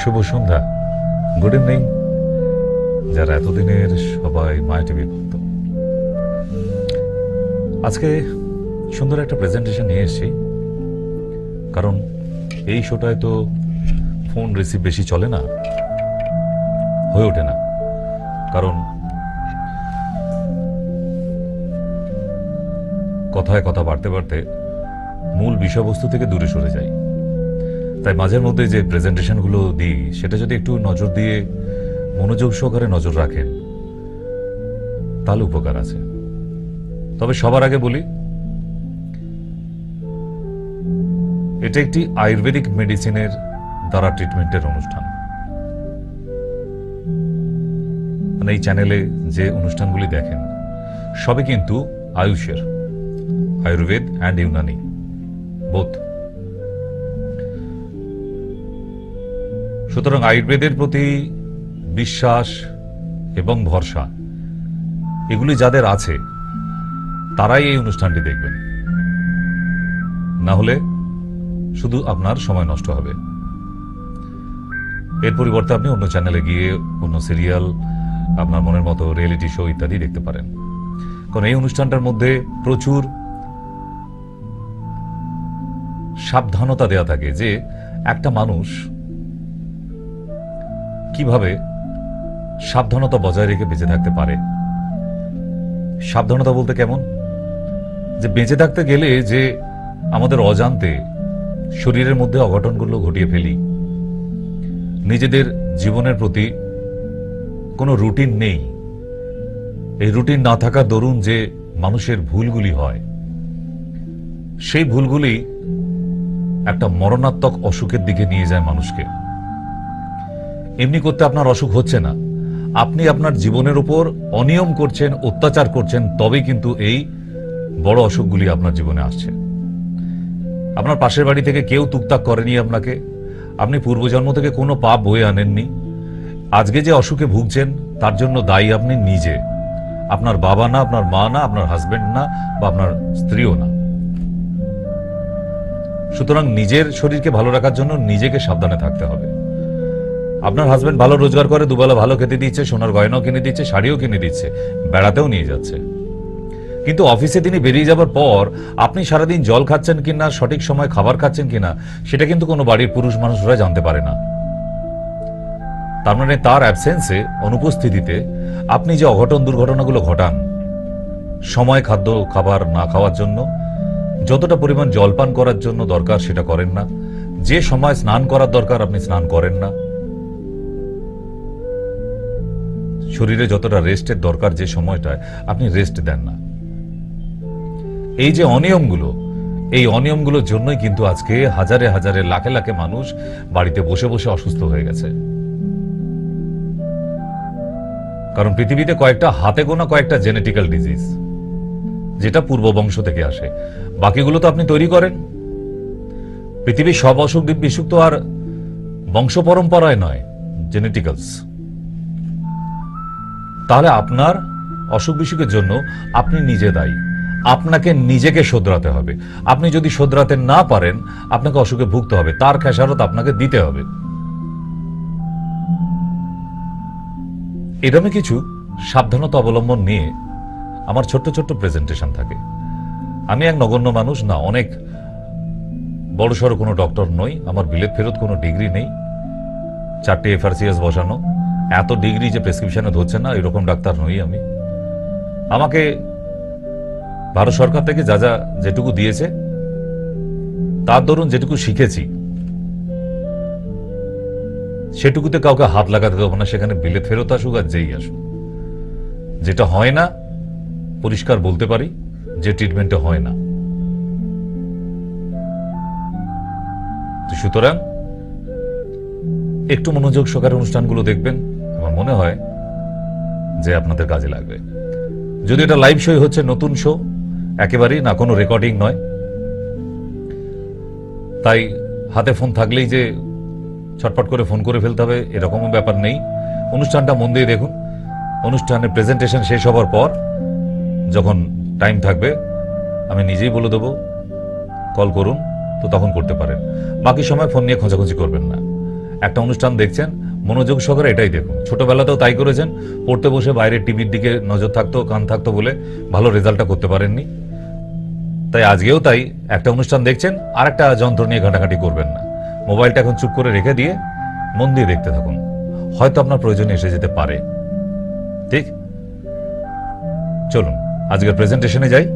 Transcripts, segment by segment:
শুভ সন্ধ্যা, good evening যারা এতদিনের সবাই মাই টিভি ভক্ত। আজকে সুন্দর একটা প্রেজেন্টেশন নিয়ে এসেছি, কারণ এই শোটায় তো ফোন রিসিভ বেশি চলে না, হয়ে ওঠে না, কারণ কথায় কথা বাড়তে বাড়তে মূল বিষয়বস্তু থেকে দূরে সরে যায়। তাই মাঝের মধ্যে যে প্রেজেন্টেশনগুলো দিই সেটা যদি একটু নজর দিয়ে মনোযোগ সহকারে নজর রাখেন তাহলে উপকার আছে। তবে সবার আগে বলি, এটা একটি আয়ুর্বেদিক মেডিসিনের দ্বারা ট্রিটমেন্টের অনুষ্ঠান। মানে এই চ্যানেলে যে অনুষ্ঠানগুলি দেখেন সবই কিন্তু আয়ুষের, আয়ুর্বেদ অ্যান্ড ইউনানি বোথ। সুতরাং আয়ুর্বেদের প্রতি বিশ্বাস এবং ভরসা এগুলি যাদের আছে তারাই এই অনুষ্ঠানটি দেখবেন, না হলে শুধু আপনার সময় নষ্ট হবে। এর পরিবর্তে আপনি অন্য চ্যানেলে গিয়ে অন্য সিরিয়াল, আপনার মনের মতো রিয়েলিটি শো ইত্যাদি দেখতে পারেন। কারণ এই অনুষ্ঠানটার মধ্যে প্রচুর সাবধানতা দেয়া থাকে যে একটা মানুষ কিভাবে সাবধানতা বজায় রেখে বেঁচে থাকতে পারে। সাবধানতা বলতে কেমন, যে বেঁচে থাকতে গেলে যে আমাদের অজান্তে শরীরের মধ্যে অঘটনগুলো ঘটিয়ে ফেলি, নিজেদের জীবনের প্রতি কোনো রুটিন নেই, এই রুটিন না থাকার দরুন যে মানুষের ভুলগুলি হয়, সেই ভুলগুলি একটা মরণাত্মক অসুখের দিকে নিয়ে যায় মানুষকে। এমনি করতে আপনার অসুখ হচ্ছে না, আপনি আপনার জীবনের উপর অনিয়ম করছেন, অত্যাচার করছেন, তবেই কিন্তু এই বড় অসুখগুলি আপনার জীবনে আসছে। আপনার পাশের বাড়ি থেকে কেউ তুকতাক করেনি আপনাকে, আপনি পূর্বজন্ম থেকে কোনো পাপ বয়ে আনেননি। আজকে যে অসুখে ভুগছেন তার জন্য দায়ী আপনি নিজে, আপনার বাবা না, আপনার মা না, আপনার হাজবেন্ড না, বা আপনার স্ত্রীও না। সুতরাং নিজের শরীরকে ভালো রাখার জন্য নিজেকে সাবধানে থাকতে হবে। আপনার হাজবেন্ড ভালো রোজগার করে, দুবেলা ভালো খেতে দিচ্ছে, সোনার গয়নাও কিনে দিচ্ছে, শাড়িও কিনে দিচ্ছে, বেড়াতেও নিয়ে যাচ্ছে, কিন্তু অফিসে তিনি বেরিয়ে যাবার পর আপনি সারাদিন জল খাচ্ছেন কিনা, সঠিক সময় খাবার খাচ্ছেন কিনা, সেটা কিন্তু কোনো বাড়ির পুরুষ মানুষরা জানতে পারে না। তার মানে তার অ্যাবসেন্সে, অনুপস্থিতিতে আপনি যে অঘটন দুর্ঘটনাগুলো ঘটান, সময় খাদ্য খাবার না খাওয়ার জন্য, যতটা পরিমাণ জলপান করার জন্য দরকার সেটা করেন না, যে সময় স্নান করার দরকার আপনি স্নান করেন না, শরীরে যতটা রেস্টের দরকার যে সময়টায় আপনি রেস্ট দেন না। এই যে অনিয়মগুলো, এই অনিয়মগুলোর জন্যই কিন্তু আজকে হাজারে হাজারে লাখে লাখে মানুষ বাড়িতে বসে বসে অসুস্থ হয়ে গেছে। কারণ পৃথিবীতে কয়েকটা হাতে গোনা কয়েকটা জেনেটিক্যাল ডিজিজ যেটা পূর্ব বংশ থেকে আসে, বাকিগুলো তো আপনি তৈরি করেন। পৃথিবীর সব অসুখ বিসুখ তো আর বংশ পরম্পরায় নয়, জেনেটিক্যালস। তাহলে আপনার অসুখ বিসুখের জন্য আপনি নিজে দায়ী, আপনাকে নিজেকে শোধরাতে হবে। আপনি যদি শোধরাতে না পারেন আপনাকে অসুখে ভুগতে হবে, তার খেসারত আপনাকে দিতে হবে। এরকমই কিছু সাবধানতা অবলম্বন নিয়ে আমার ছোট্ট ছোট্ট প্রেজেন্টেশন থাকে। আমি এক নগণ্য মানুষ না, অনেক বড়সড় কোনো ডক্টর নই, আমার বিলেত ফেরত কোনো ডিগ্রি নেই, 4টে FRCS বসানো, এত ডিগ্রি যে প্রেসক্রিপশনে ধরছে না এরকম ডাক্তার নই আমি। আমাকে ভারত সরকার থেকে যা যা যেটুকু দিয়েছে তার দরুন যেটুকু শিখেছি সেটুকুতে কাউকে হাত লাগাতে দেবো না, সেখানে বিলেত ফেরত আসুক আর যেই আসুক। যেটা হয় না পরিষ্কার বলতে পারি যে ট্রিটমেন্টে হয় না। সুতরাং একটু মনোযোগ সহকারে অনুষ্ঠানগুলো দেখবেন, আমার মনে হয় যে আপনাদের কাজে লাগবে। যদি এটা লাইভ শো হচ্ছে, নতুন শো একেবারেই না, কোনো রেকর্ডিং নয়, তাই হাতে ফোন থাকলেই যে ছটপট করে ফোন করে ফেলতে হবে এরকমও ব্যাপার নেই। অনুষ্ঠানটা মন দিয়ে দেখুন। অনুষ্ঠানের প্রেজেন্টেশন শেষ হবার পর যখন টাইম থাকবে আমি নিজেই বলে দেবো কল করুন, তো তখন করতে পারেন। বাকি সময় ফোন নিয়ে খোঁজাখুঁজি করবেন না। একটা অনুষ্ঠান দেখছেন, মনোযোগ সহকারে এটাই দেখুন। ছোটবেলাতেও তাই করেছেন, পড়তে বসে বাইরে টিভির দিকে নজর থাকতো, কান থাকতো বলে ভালো রেজাল্টটা করতে পারেননি। তাই আজকেও তাই, একটা অনুষ্ঠান দেখছেন আর একটা যন্ত্র নিয়ে ঘাটাঘাটি করবেন না। মোবাইলটা এখন চুপ করে রেখে দিয়ে মন দিয়ে দেখতে থাকুন, হয়তো আপনার প্রয়োজনে এসে যেতে পারে। ঠিক, চলুন আজকের প্রেজেন্টেশনে যাই।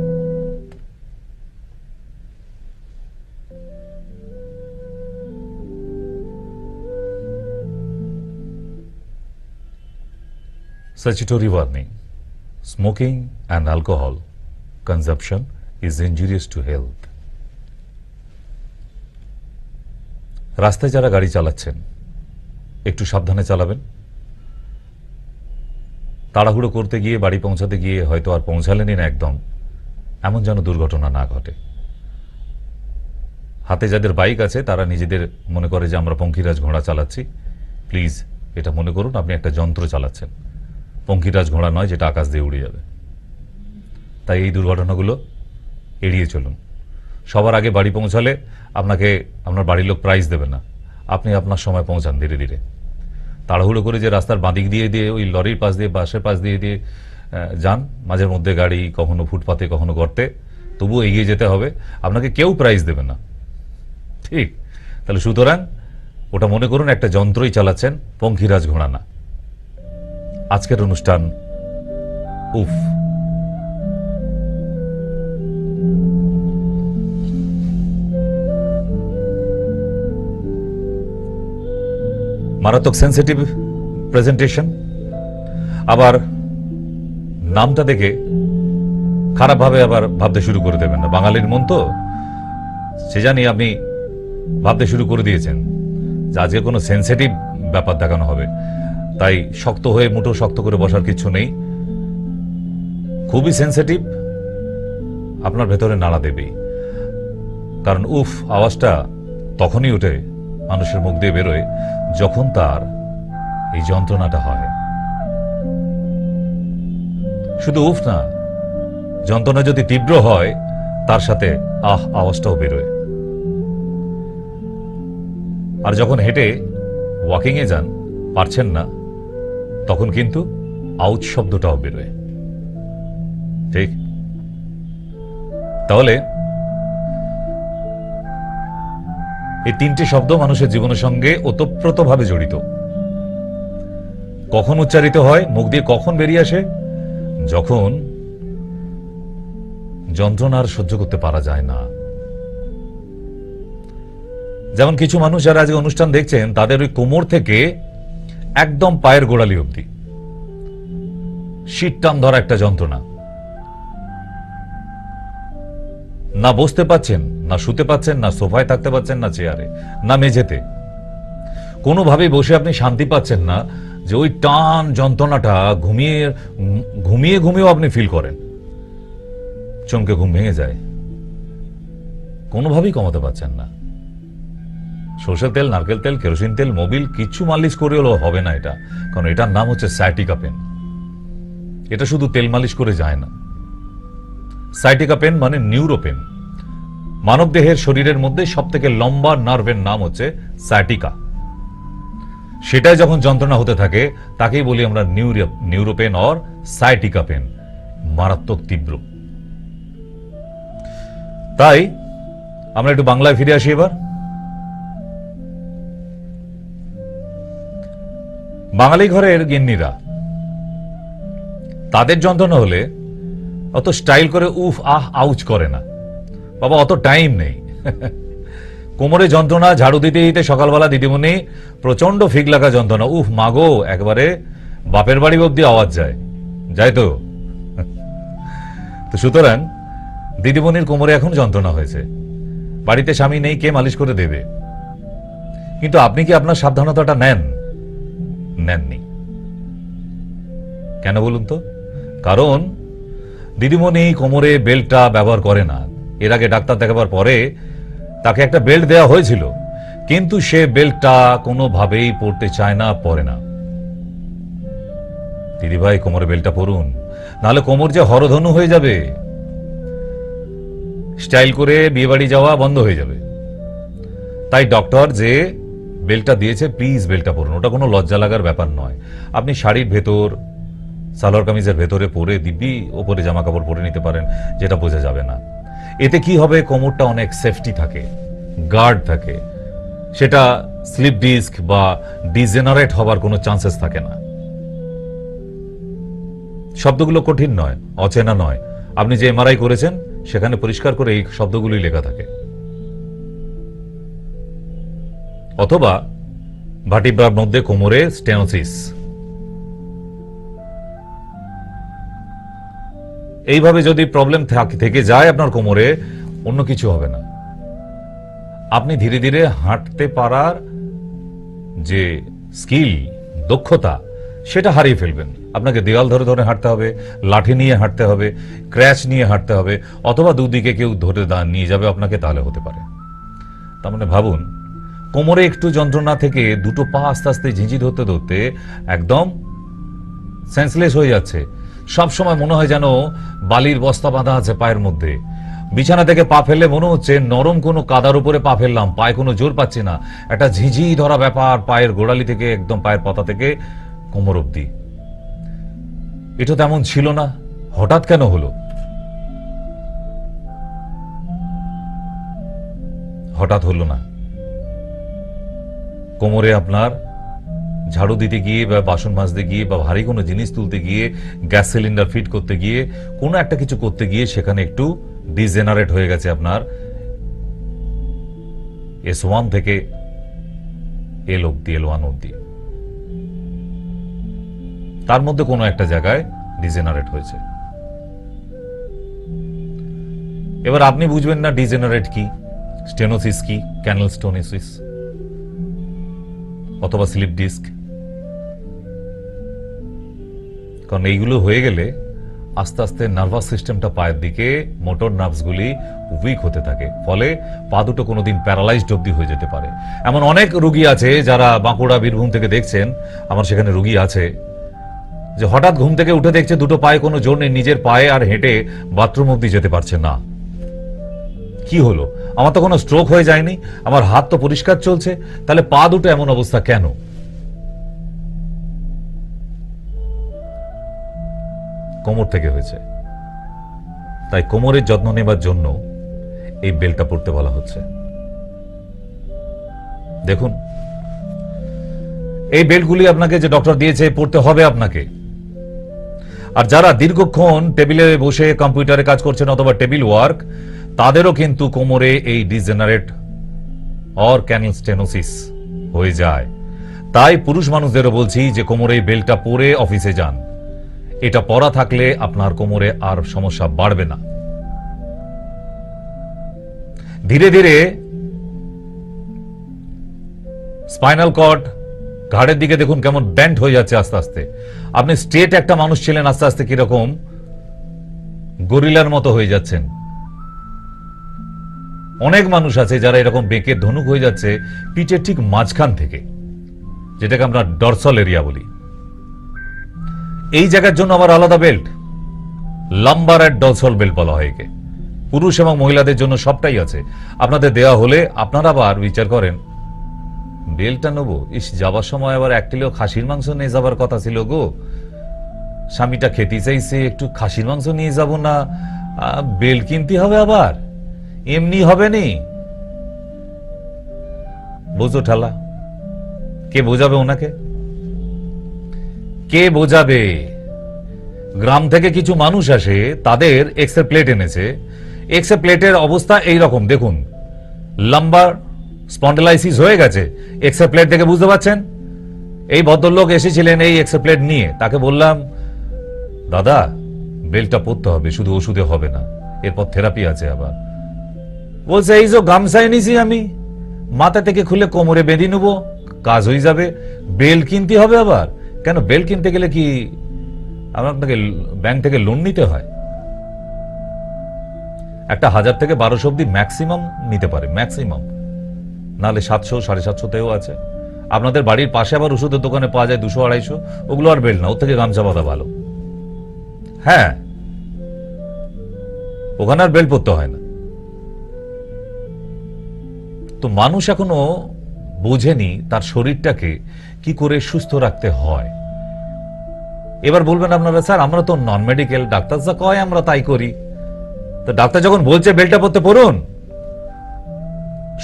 Statutory warning: smoking and alcohol consumption is injurious to health. রাস্তায় যারা গাড়ি চালাচ্ছেন একটু সাবধানে চালাবেন। তাড়াহুড়ো করতে গিয়ে, বাড়ি পৌঁছাতে গিয়ে হয়তো আর পৌঁছালেনই না একদম, এমন যেন দুর্ঘটনা না ঘটে। হাতে যাদের বাইক আছে তারা নিজেদের মনে করে যে আমরা পঙ্খিরাজ ঘোড়া চালাচ্ছি। প্লিজ এটা মনে করুন আপনি একটা যন্ত্র চালাচ্ছেন, পঙ্খিরাজ ঘোড়া নয় যেটা আকাশ দিয়ে উড়ে যাবে। তাই এই দুর্ঘটনাগুলো এড়িয়ে চলুন। সবার আগে বাড়ি পৌঁছালে আপনাকে আপনার বাড়ির লোক প্রাইজ দেবে না, আপনি আপনার সময় পৌঁছান ধীরে ধীরে। তাড়াহুড়ো করে যে রাস্তার বাঁদিক দিয়ে দিয়ে ওই লরির পাশ দিয়ে, বাসের পাশ দিয়ে দিয়ে যান, মাঝের মধ্যে গাড়ি কখনো ফুটপাতে কখনো গর্তে, তবুও এগিয়ে যেতে হবে, আপনাকে কেউ প্রাইজ দেবে না। ঠিক, তাহলে সুতরাং ওটা মনে করুন একটা যন্ত্রই চালাচ্ছেন, পঙ্খিরাজ ঘোড়া না। আজকের অনুষ্ঠান উফ। মারাত্মক সেন্সিটিভ প্রেজেন্টেশন। আবার নামটা দেখে খারাপভাবে আবার ভাবতে শুরু করে দেবেন না। বাঙালির মন তো, সে জানি আপনি ভাবতে শুরু করে দিয়েছেন যে আজকে কোনো সেন্সিটিভ ব্যাপার দেখানো হবে, তাই শক্ত হয়ে মুঠো শক্ত করে বসার কিছু নেই। খুবই সেন্সিটিভ, আপনার ভেতরে নাড়া দেবেই। কারণ উফ আওয়াজটা তখনই ওঠে, মানুষের মুখ দিয়ে বেরোয়, যখন তার এই যন্ত্রণাটা হয়। শুধু উফ না, যন্ত্রণা যদি তীব্র হয় তার সাথে আহ আওয়াজটাও বেরোয়। আর যখন হেঁটে ওয়াকিং এ যান, পারছেন না, তখন কিন্তু আউচ শব্দটাও বেরোয়। ঠিক, তাহলে এই তিনটি শব্দ মানুষের জীবনের সঙ্গে ওতপ্রোতভাবে জড়িত। কখন উচ্চারিত হয়, মুখ দিয়ে কখন বেরিয়ে আসে? যখন যন্ত্রণার সহ্য করতে পারা যায় না। যেমন কিছু মানুষ যারা আজকে অনুষ্ঠান দেখছেন, তাদের ওই কোমর থেকে একদম পায়ের গোড়ালি অবধি শীত টান ধরা একটা যন্ত্রণা। না বসতে পাচ্ছেন, না শুতে পাচ্ছেন, না সোফায় থাকতে পাচ্ছেন, না চেয়ারে, না মেঝেতে। কোনোভাবেই বসে আপনি শান্তি পাচ্ছেন না, যে ওই টান যন্ত্রণাটা ঘুমিয়ে ঘুমিয়ে ঘুমিয়েও আপনি ফিল করেন, চমকে ঘুম ভেঙে যায়। কোনোভাবেই কমাতে পাচ্ছেন না। সরষের তেল, নারকেল তেল, কেরোসিন তেল, মোবিল কিছু মালিশ করে হলেও হবে না এটা, কারণ এটার নাম হচ্ছে সায়াটিকা পেন। এটা শুধু তেল মালিশ করে যায় না। সায়াটিকা পেন মানে নিউরোপেন। মানব দেহের শরীরের মধ্যে সব থেকে লম্বা নার্ভের নাম হচ্ছে সায়াটিকা। সেটাই যখন যন্ত্রণা হতে থাকে তাকেই বলি আমরা নিউরোপেন অর সায়াটিকা পেন, মারাত্মক তীব্র। তাই আমরা একটু বাংলায় ফিরে আসি এবার। বাঙালি ঘরের গিন্নিরা, তাদের যন্ত্রণা হলে অত স্টাইল করে উফ আহ আউচ করে না, বাবা অত টাইম নেই। কোমরে যন্ত্রণা, ঝাড়ু দিতে দিতে সকালবেলা দিদিমণি প্রচন্ড ফিক লাগা যন্ত্রণা, উফ মাগো, একবারে বাপের বাড়ি অব্দি আওয়াজ যায়, যায় তো। তো সুতরাং দিদিমণির কোমরে এখন যন্ত্রণা হয়েছে, বাড়িতে স্বামী নেই, কে মালিশ করে দেবে? কিন্তু আপনি কি আপনার সাবধানতাটা নেননি? কেন বলুন তো? কারণ দিদিমণি কোমরে বেল্টটা ব্যবহার করে না। এর আগে ডাক্তার দেখাবার পরে তাকে একটা বেল্ট দেওয়া হয়েছিল, কিন্তু সে বেল্টটা কোনোভাবেই পরতে চায় না, পরে না। দিদিভাই কোমরে বেল্টটা পরুন, নাহলে কোমর যে হরধনু হয়ে যাবে, স্টাইল করে বিয়ে বাড়ি যাওয়া বন্ধ হয়ে যাবে। তাই ডক্টর যে বেল্টটা দিয়েছে, প্লিজ বেল্টটা পরুন। ওটা কোনো লজ্জা লাগার ব্যাপার নয়। আপনি শাড়ির ভেতর, সালোয়ার কামিজের ভেতরে পরে দিব্যি ওপরে জামা কাপড় পরে নিতে পারেন, যেটা বোঝা যাবে না। এতে কি হবে, কোমরটা অনেক সেফটি থাকে, গার্ড থাকে, সেটা স্লিপ ডিস্ক বা ডিজেনারেট হবার কোনো চান্সেস থাকে না। শব্দগুলো কঠিন নয়, অচেনা নয়। আপনি যে এমআরআই করেছেন সেখানে পরিষ্কার করে এই শব্দগুলি লেখা থাকে। অথবা ভার্টিব্রার মধ্যে কোমরে স্টেনোসিস, এইভাবে যদি প্রবলেম থেকে যায় আপনার কোমরে, অন্য কিছু হবে না। আপনি ধীরে ধীরে হাঁটতে পারার যে স্কিল, দক্ষতা, সেটা হারিয়ে ফেলবেন। আপনাকে দেওয়াল ধরে ধরে হাঁটতে হবে, লাঠি নিয়ে হাঁটতে হবে, ক্র্যাচ নিয়ে হাঁটতে হবে, অথবা দুদিকে কেউ ধরে নিয়ে যাবে আপনাকে, তাহলে হতে পারে। তার মানে ভাবুন, কোমরে একটু যন্ত্রণা থেকে দুটো পা আস্তে আস্তে ঝিঁঝি ধরতে ধরতে একদম সেন্সলেস হয়ে যাচ্ছে। সব সময় মনে হয় যেন বালির বস্তা বাঁধা আছে পায়ের মধ্যে। বিছানা থেকে পা ফেললে মনে হচ্ছে নরম কোনো কাদার উপরে পা ফেললাম, পায়ে কোনো জোর পাচ্ছি না। একটা ঝিঝি ধরা ব্যাপার পায়ের গোড়ালি থেকে একদম পায়ের পাতা থেকে কোমর অব্দি। এটা তেমন ছিল না, হঠাৎ কেন হলো? হঠাৎ হলো না। কোমরে আপনার ঝাড়ু দিতে গিয়ে বা বাসন মাজতে গিয়ে বা ভারী কোনো জিনিস তুলতে গিয়ে, গ্যাস সিলিন্ডার ফিট করতে গিয়ে, কোনো একটা কিছু করতে গিয়ে সেখানে একটু ডিজেনারেট হয়ে গেছে আপনার S1 থেকে L অব্দি, L1 অব্দি। তার মধ্যে কোনো একটা জায়গায় ডিজেনারেট হয়েছে। এবার আপনি বুঝবেন না ডিজেনারেট কি, স্টেনোসিস কি, ক্যানাল স্টোনোসিস অথবা স্লিপ ডিস্ক। কারণ এইগুলো হয়ে গেলে আস্তে আস্তে নার্ভাস সিস্টেমটা, পায়ের দিকে মোটর নার্ভসগুলি উইক হতে থাকে, ফলে পা দুটো কোনোদিন প্যারালাইজড অব্দি হয়ে যেতে পারে। এমন অনেক রোগী আছে যারা বাঁকুড়া, বীরভূম থেকে দেখছেন, আমার সেখানে রোগী আছে, যে হঠাৎ ঘুম থেকে উঠে দেখছে দুটো পায়ে কোনো জোর নেই, নিজের পায়ে আর হেঁটে বাথরুম অব্দি যেতে পারছে না। কি হলো? আমার তো কোনো স্ট্রোক হয়ে যায়নি, আমার হাত তো পরিষ্কার চলছে, তাহলে পা দুটো এমন অবস্থা কেন? কোমর থেকে হয়েছে। তাই কোমরের যত্ন নেবার জন্য এই বেল্টটা পরতে বলা হচ্ছে। দেখুন, এই বেল্টগুলি আপনাকে যে ডক্টর দিয়েছে পড়তে হবে আপনাকে। আর যারা দীর্ঘক্ষণ টেবিলে বসে কম্পিউটারে কাজ করছেন অথবা টেবিল ওয়ার্ক, তাদেরও কিন্তু কোমরে এই ডিজেনারেট অর ক্যানাল স্টেনোসিস হয়ে যায়। তাই পুরুষ মানুষদেরও বলছি যে কোমরে এই বেল্টটা পরে অফিসে যান। এটা পরা থাকলে আপনার কোমরে আর সমস্যা বাড়বে না। ধীরে ধীরে স্পাইনাল কর্ড, ঘাড়ের দিকে দেখুন কেমন ব্যান্ড হয়ে যাচ্ছে আস্তে আস্তে। আপনি স্ট্রেট একটা মানুষ ছিলেন, আস্তে আস্তে কিরকম গরিলার মতো হয়ে যাচ্ছেন। অনেক মানুষ আছে যারা এরকম বেঁকে ধনুক হয়ে যাচ্ছে পিঠের ঠিক মাঝখান থেকে, যেটাকে আমরা ডরসাল এরিয়া বলি। এই জায়গার জন্য আবার আলাদা belt, lumbar and dorsal belt বলা হয় একে। পুরুষ এবং মহিলাদের জন্য সবটাই আছে। আপনাদের দেওয়া হলে আপনারা আবার বিচার করেন, বেল্টটা নেবো, ইস যাবার সময় আবার 1 কিলো খাসির মাংস নিয়ে যাবার কথা ছিল গো, স্বামীটা খেতে চাইছে, একটু খাসির মাংস নিয়ে যাব না, বেল্ট কিনতে হবে, আবার এমনি হবে নি। বোঝো ঠালা, কে বোঝাবে ওনাকে? কে বোঝাবে? গ্রাম থেকে কিছু মানুষ আসে, তাদের এক্সরে প্লেট এনেছে। এক্সরে প্লেটের অবস্থা এই রকম দেখুন, লাম্বার স্পন্ডেলাইসিস হয়ে গেছে। এক্সরে প্লেট দেখে বুঝতে পারছেন? এই ভদ্রলোক এসেছিলেন এই এক্সরে প্লেট নিয়ে। তাকে বললাম, দাদা বেল্টটা পরতে হবে, শুধু ওষুধে হবে না, এরপর থেরাপি আছে। আবার বলছে, এই যে গামছা এনেছি আমি, মাথা থেকে খুলে কোমরে বেঁধে নেবো, কাজ হয়ে যাবে। বেল্ট কিনতে হবে আবার? কেন, বেল্ট কিনতে গেলে কি আপনাকে ব্যাংক থেকে লোন নিতে হয়? একটা 1000 থেকে 1200 অব্দি ম্যাক্সিমাম নিতে পারে, ম্যাক্সিমাম, নাহলে 700 750তেও আছে। আপনাদের বাড়ির পাশে আবার ওষুধের দোকানে পাওয়া যায় 200 250, ওগুলো আর বেল্ট না, ওর থেকে গামছা বাঁধা ভালো। হ্যাঁ, ওখানে আর বেল্ট পরতে হয় না। তো মানুষ এখনো বোঝেনি তার শরীরটাকে কি করে সুস্থ রাখতে হয়। এবার বলবেন আপনারা, স্যার আমরা তো নন মেডিকেল, ডাক্তার যা কয় আমরা তাই করি। তো ডাক্তার যখন বলছে বেলটা পড়তে পড়ুন,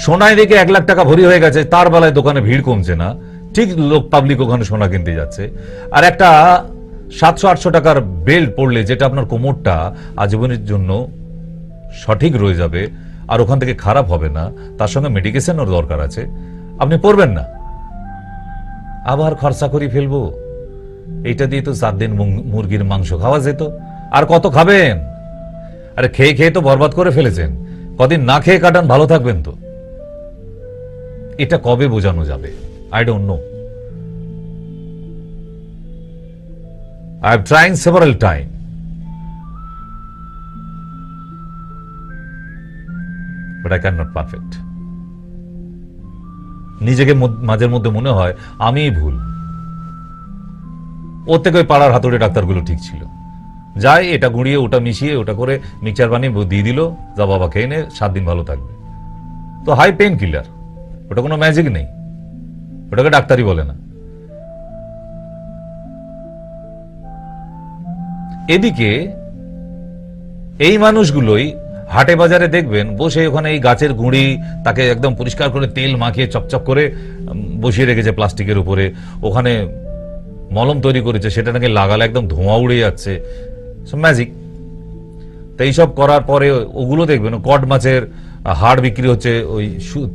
সোনায় দিকে 1 লাখ টাকা ভরি হয়ে গেছে, তার বেলায় দোকানে ভিড় কমছে না, ঠিক লোক পাবলিক ওখানে সোনা কিনতে যাচ্ছে। আর একটা 700-800 টাকার বেল্ট পড়লে যেটা আপনার কোমরটা আজীবনের জন্য সঠিক রয়ে যাবে আর ওখান থেকে খারাপ হবে না, তার সঙ্গে মেডিকেশনের দরকার আছে, আপনি পড়বেন না। আবার খরচা করে ফেলবো, এইটা দিয়ে তো 4 দিন মুরগির মাংস খাওয়া যেত। আর কত খাবেন? আরে খেয়ে খেয়ে তো বরবাদ করে ফেলেছেন, কদিন না খেয়ে কাটান, ভালো থাকবেন তো। এটা কবে বোঝানো যাবে? I don't know. I have tried several times. But I cannot perfect. নিজেকে মাঝের মধ্যে মনে হয় আমিই ভুল। ওর থেকে ওই পাড়ার হাতুড়ে ডাক্তারগুলো ঠিক ছিল। যায় এটা গুঁড়িয়ে ওটা মিশিয়ে ওটা করে মিক্সচার বানিয়ে দিয়ে দিল, যা বাবা খেয়ে নে, 7 দিন ভালো থাকবে। তো হাই পেন কিলার, ওটা কোনো ম্যাজিক নেই, ওটাকে ডাক্তারই বলে না। এদিকে এই মানুষগুলোই হাটে বাজারে দেখবেন বসে ওখানে এই গাছের গুঁড়ি, তাকে একদম পরিষ্কার করে তেল মাখিয়ে চকচক করে বসিয়ে রেখেছে প্লাস্টিকের উপরে, ওখানে মলম তৈরি করেছে, সেটা নাকি লাগালে একদম ধোঁয়া উড়ে যাচ্ছে, সব ম্যাজিক। তো এইসব করার পরে ওগুলো দেখবেন কড মাছের হাড় বিক্রি হচ্ছে, ওই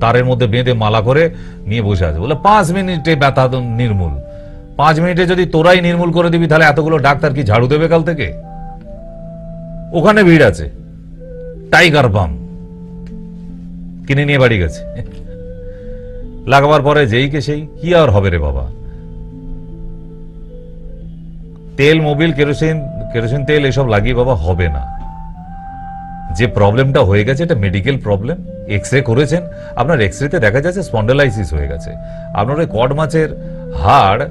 তারের মধ্যে বেঁধে মালা করে নিয়ে বসে আছে, বলে 5 মিনিটে ব্যথা নির্মূল। 5 মিনিটে যদি তোরাই নির্মূল করে দিবি, তাহলে এতগুলো ডাক্তার কি ঝাড়ু দেবে কাল থেকে? ওখানে ভিড় আছে, টাইগার বাম কিনে নিয়ে বাড়ি গেছে, লাগাবার পরে যেই কে সেই, কি আর হবে রে বাবা। তেল, মোবিল, কেরোসিন তেল এসব লাগিয়ে বাবা হবে না। যে প্রবলেমটা হয়ে গেছে এটা মেডিকেল প্রবলেম। এক্সরে করেছেন, আপনার এক্সরেতে দেখা যাচ্ছে স্পন্ডেলাইসিস হয়ে গেছে। আপনার ওই কড মাছের হাড়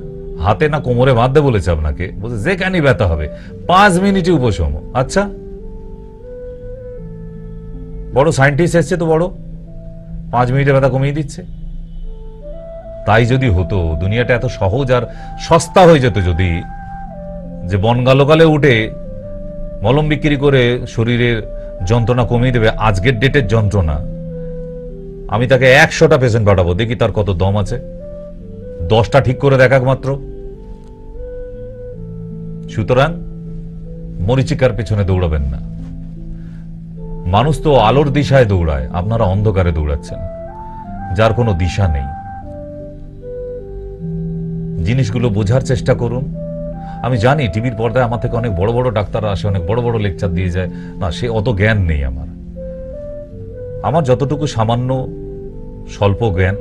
হাতে না কোমরে বাঁধতে বলেছে আপনাকে, বলছে যেখানেই ব্যথা হবে 5 মিনিটে উপশম। আচ্ছা, বড় সায়েন্টিস্ট এসছে তো, বড় 5 মিনিটে ব্যথা কমিয়ে দিচ্ছে। তাই যদি হতো, দুনিয়াটা এত সহজ আর সস্তা হয়ে যেত যদি, যে বনগালোকালে উঠে মলম বিক্রি করে শরীরের যন্ত্রণা কমিয়ে দেবে, আজকের ডেটের যন্ত্রণা, আমি তাকে 100টা পেশেন্ট পাঠাবো, দেখি তার কত দম আছে, 10টা ঠিক করে দেখাক মাত্র। সুতরাং মরিচিকার পেছনে দৌড়াবেন না। মানুষ তো আলোর দিশায় দৌড়ায়, আপনারা অন্ধকারে দৌড়াচ্ছেন, যার কোনো দিশা নেই। জিনিসগুলো বোঝার চেষ্টা করুন। আমি জানি টিভির পর্দায় আমার থেকে অনেক বড় বড় ডাক্তাররা আসে, অনেক বড় বড় লেকচার দিয়ে যায়, না সে অত জ্ঞান নেই আমার যতটুকু সামান্য স্বল্প জ্ঞান,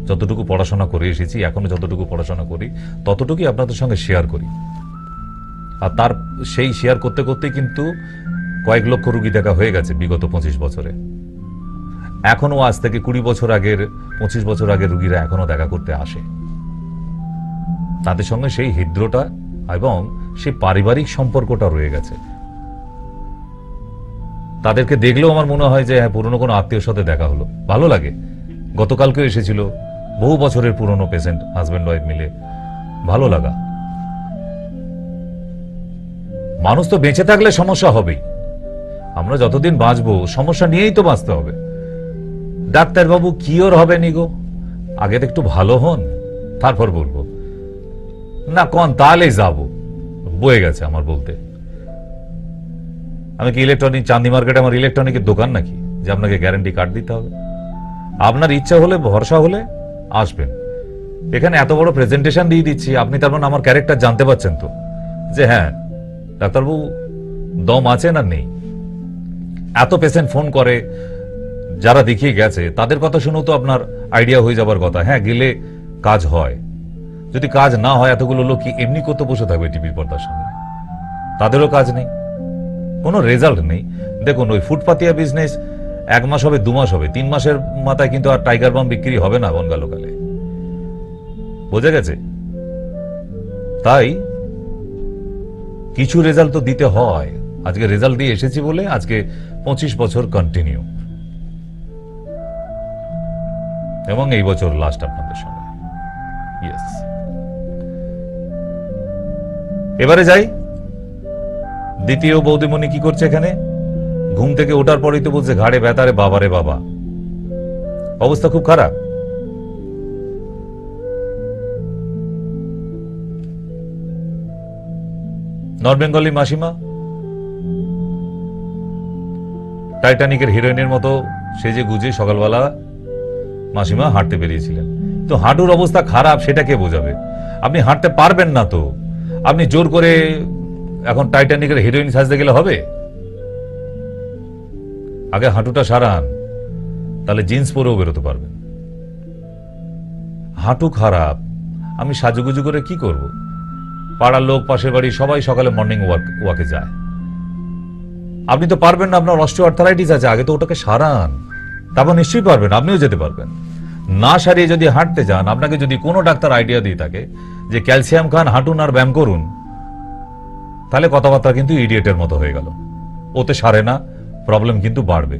যতটুকু পড়াশোনা করে এসেছি, এখনো যতটুকু পড়াশোনা করি ততটুকুই আপনাদের সঙ্গে শেয়ার করি। আর তার সেই শেয়ার করতে করতেই কিন্তু কয়েক লক্ষ রুগী দেখা হয়ে গেছে বিগত 25 বছরে। এখনো আজ থেকে 20 বছর আগের, 25 বছর আগের রুগীরা এখনো দেখা করতে আসে। তাদের সঙ্গে সেই হৃদ্রতা এবং সেই পারিবারিক সম্পর্কটা রয়ে গেছে। তাদেরকে দেখলেও আমার মনে হয় যে হ্যাঁ, পুরনো কোনো আত্মীয়র সাথে দেখা হলো, ভালো লাগে। গতকালকেও এসেছিল বহু বছরের পুরনো পেশেন্ট, হাজব্যান্ড ওয়াইফ মিলে, ভালো লাগা। মানুষ তো বেঁচে থাকলে সমস্যা হবেই, আমরা যতদিন বাঁচবো সমস্যা নিয়েই তো বাঁচতে হবে। ডাক্তারবাবু কিওর হবে নি গো, আগে তো একটু ভালো হন, তারপর বলবো না কোন, তাহলেই যাবো। বয়ে গেছে আমার বলতে। আমি কি ইলেকট্রনিক, চাঁদনি মার্কেটে আমার ইলেকট্রনিকের দোকান নাকি যে আপনাকে গ্যারান্টি কার্ড দিতে হবে? আপনার ইচ্ছা হলে, ভরসা হলে আসবেন। এখানে এত বড় প্রেজেন্টেশন দিয়ে দিচ্ছি, আপনি তার মানে আমার ক্যারেক্টার জানতে পারছেন তো, যে হ্যাঁ ডাক্তারবাবু দম আছে না নেই। এত পেশেন্ট ফোন করে, যারা দেখিয়ে গেছে তাদের কথা শুনেও তো আপনার আইডিয়া হয়ে যাবার কথা, হ্যাঁ গেলে কাজ হয়। যদি কাজ না হয়, এতগুলো লোক কি এমনি করতে বসে থাকবে টিভির পর্দার সামনে? তাদেরও কাজ নেই, কোনো রেজাল্ট নেই। দেখুন ওই ফুটপাতিয়া বিজনেস 1 মাস হবে, 2 মাস হবে, 3 মাসের মাথায় কিন্তু আর টাইগার বাম বিক্রি হবে না বনগালোকালে, বোঝা গেছে? তাই কিছু রেজাল্ট তো দিতে হয়। আজকে রেজাল্ট দিয়ে এসেছি বলে আজকে 25 বছর কন্টিনিউ। এবং এই বছর লাস্ট আপনাদের সঙ্গে। ইয়েস, এবারে যাই। দ্বিতীয় বৌদিমণি কি করছে এখানে? ঘুম থেকে ওঠার পরেই তো বলছে ঘাড়ে ব্যথা রে বাবা রে বাবা, অবস্থা খুব খারাপ। নর্থ বেঙ্গলি মাসিমা টাইটানিকের হিরোইনের মতো সেজে গুজে সকালবেলা মাসিমা হাঁটতে বেরিয়েছিলেন। তো হাঁটুর অবস্থা খারাপ সেটা কে বোঝাবে? আপনি হাঁটতে পারবেন না, তো আপনি জোর করে এখন টাইটানিকের হিরোইন সাজতে গেলে হবে? আগে হাঁটুটা সারান, তাহলে জিন্স পরেও বেরোতে পারবেন। হাঁটু খারাপ, আমি সাজুগুজু করে কি করব? পাড়ার লোক, পাশের বাড়ি সবাই সকালে মর্নিং ওয়াকে যায়। আপনি তো পারবেন না, আপনার অস্টিওআর্থারাইটিস আছে, আগে তো ওটাকে সারান, তারপর নিশ্চয়ই পারবেন, আপনিও যেতে পারবেন। না সারিয়ে যদি হাঁটতে যান, আপনাকে যদি কোনো ডাক্তার আইডিয়া দিয়ে থাকে যে ক্যালসিয়াম খান, হাঁটুন আর ব্যায়াম করুন, তাহলে কথাবার্তা কিন্তু ইডিয়েটের মতো হয়ে গেল। ওতে সারে না, প্রবলেম কিন্তু বাড়বে।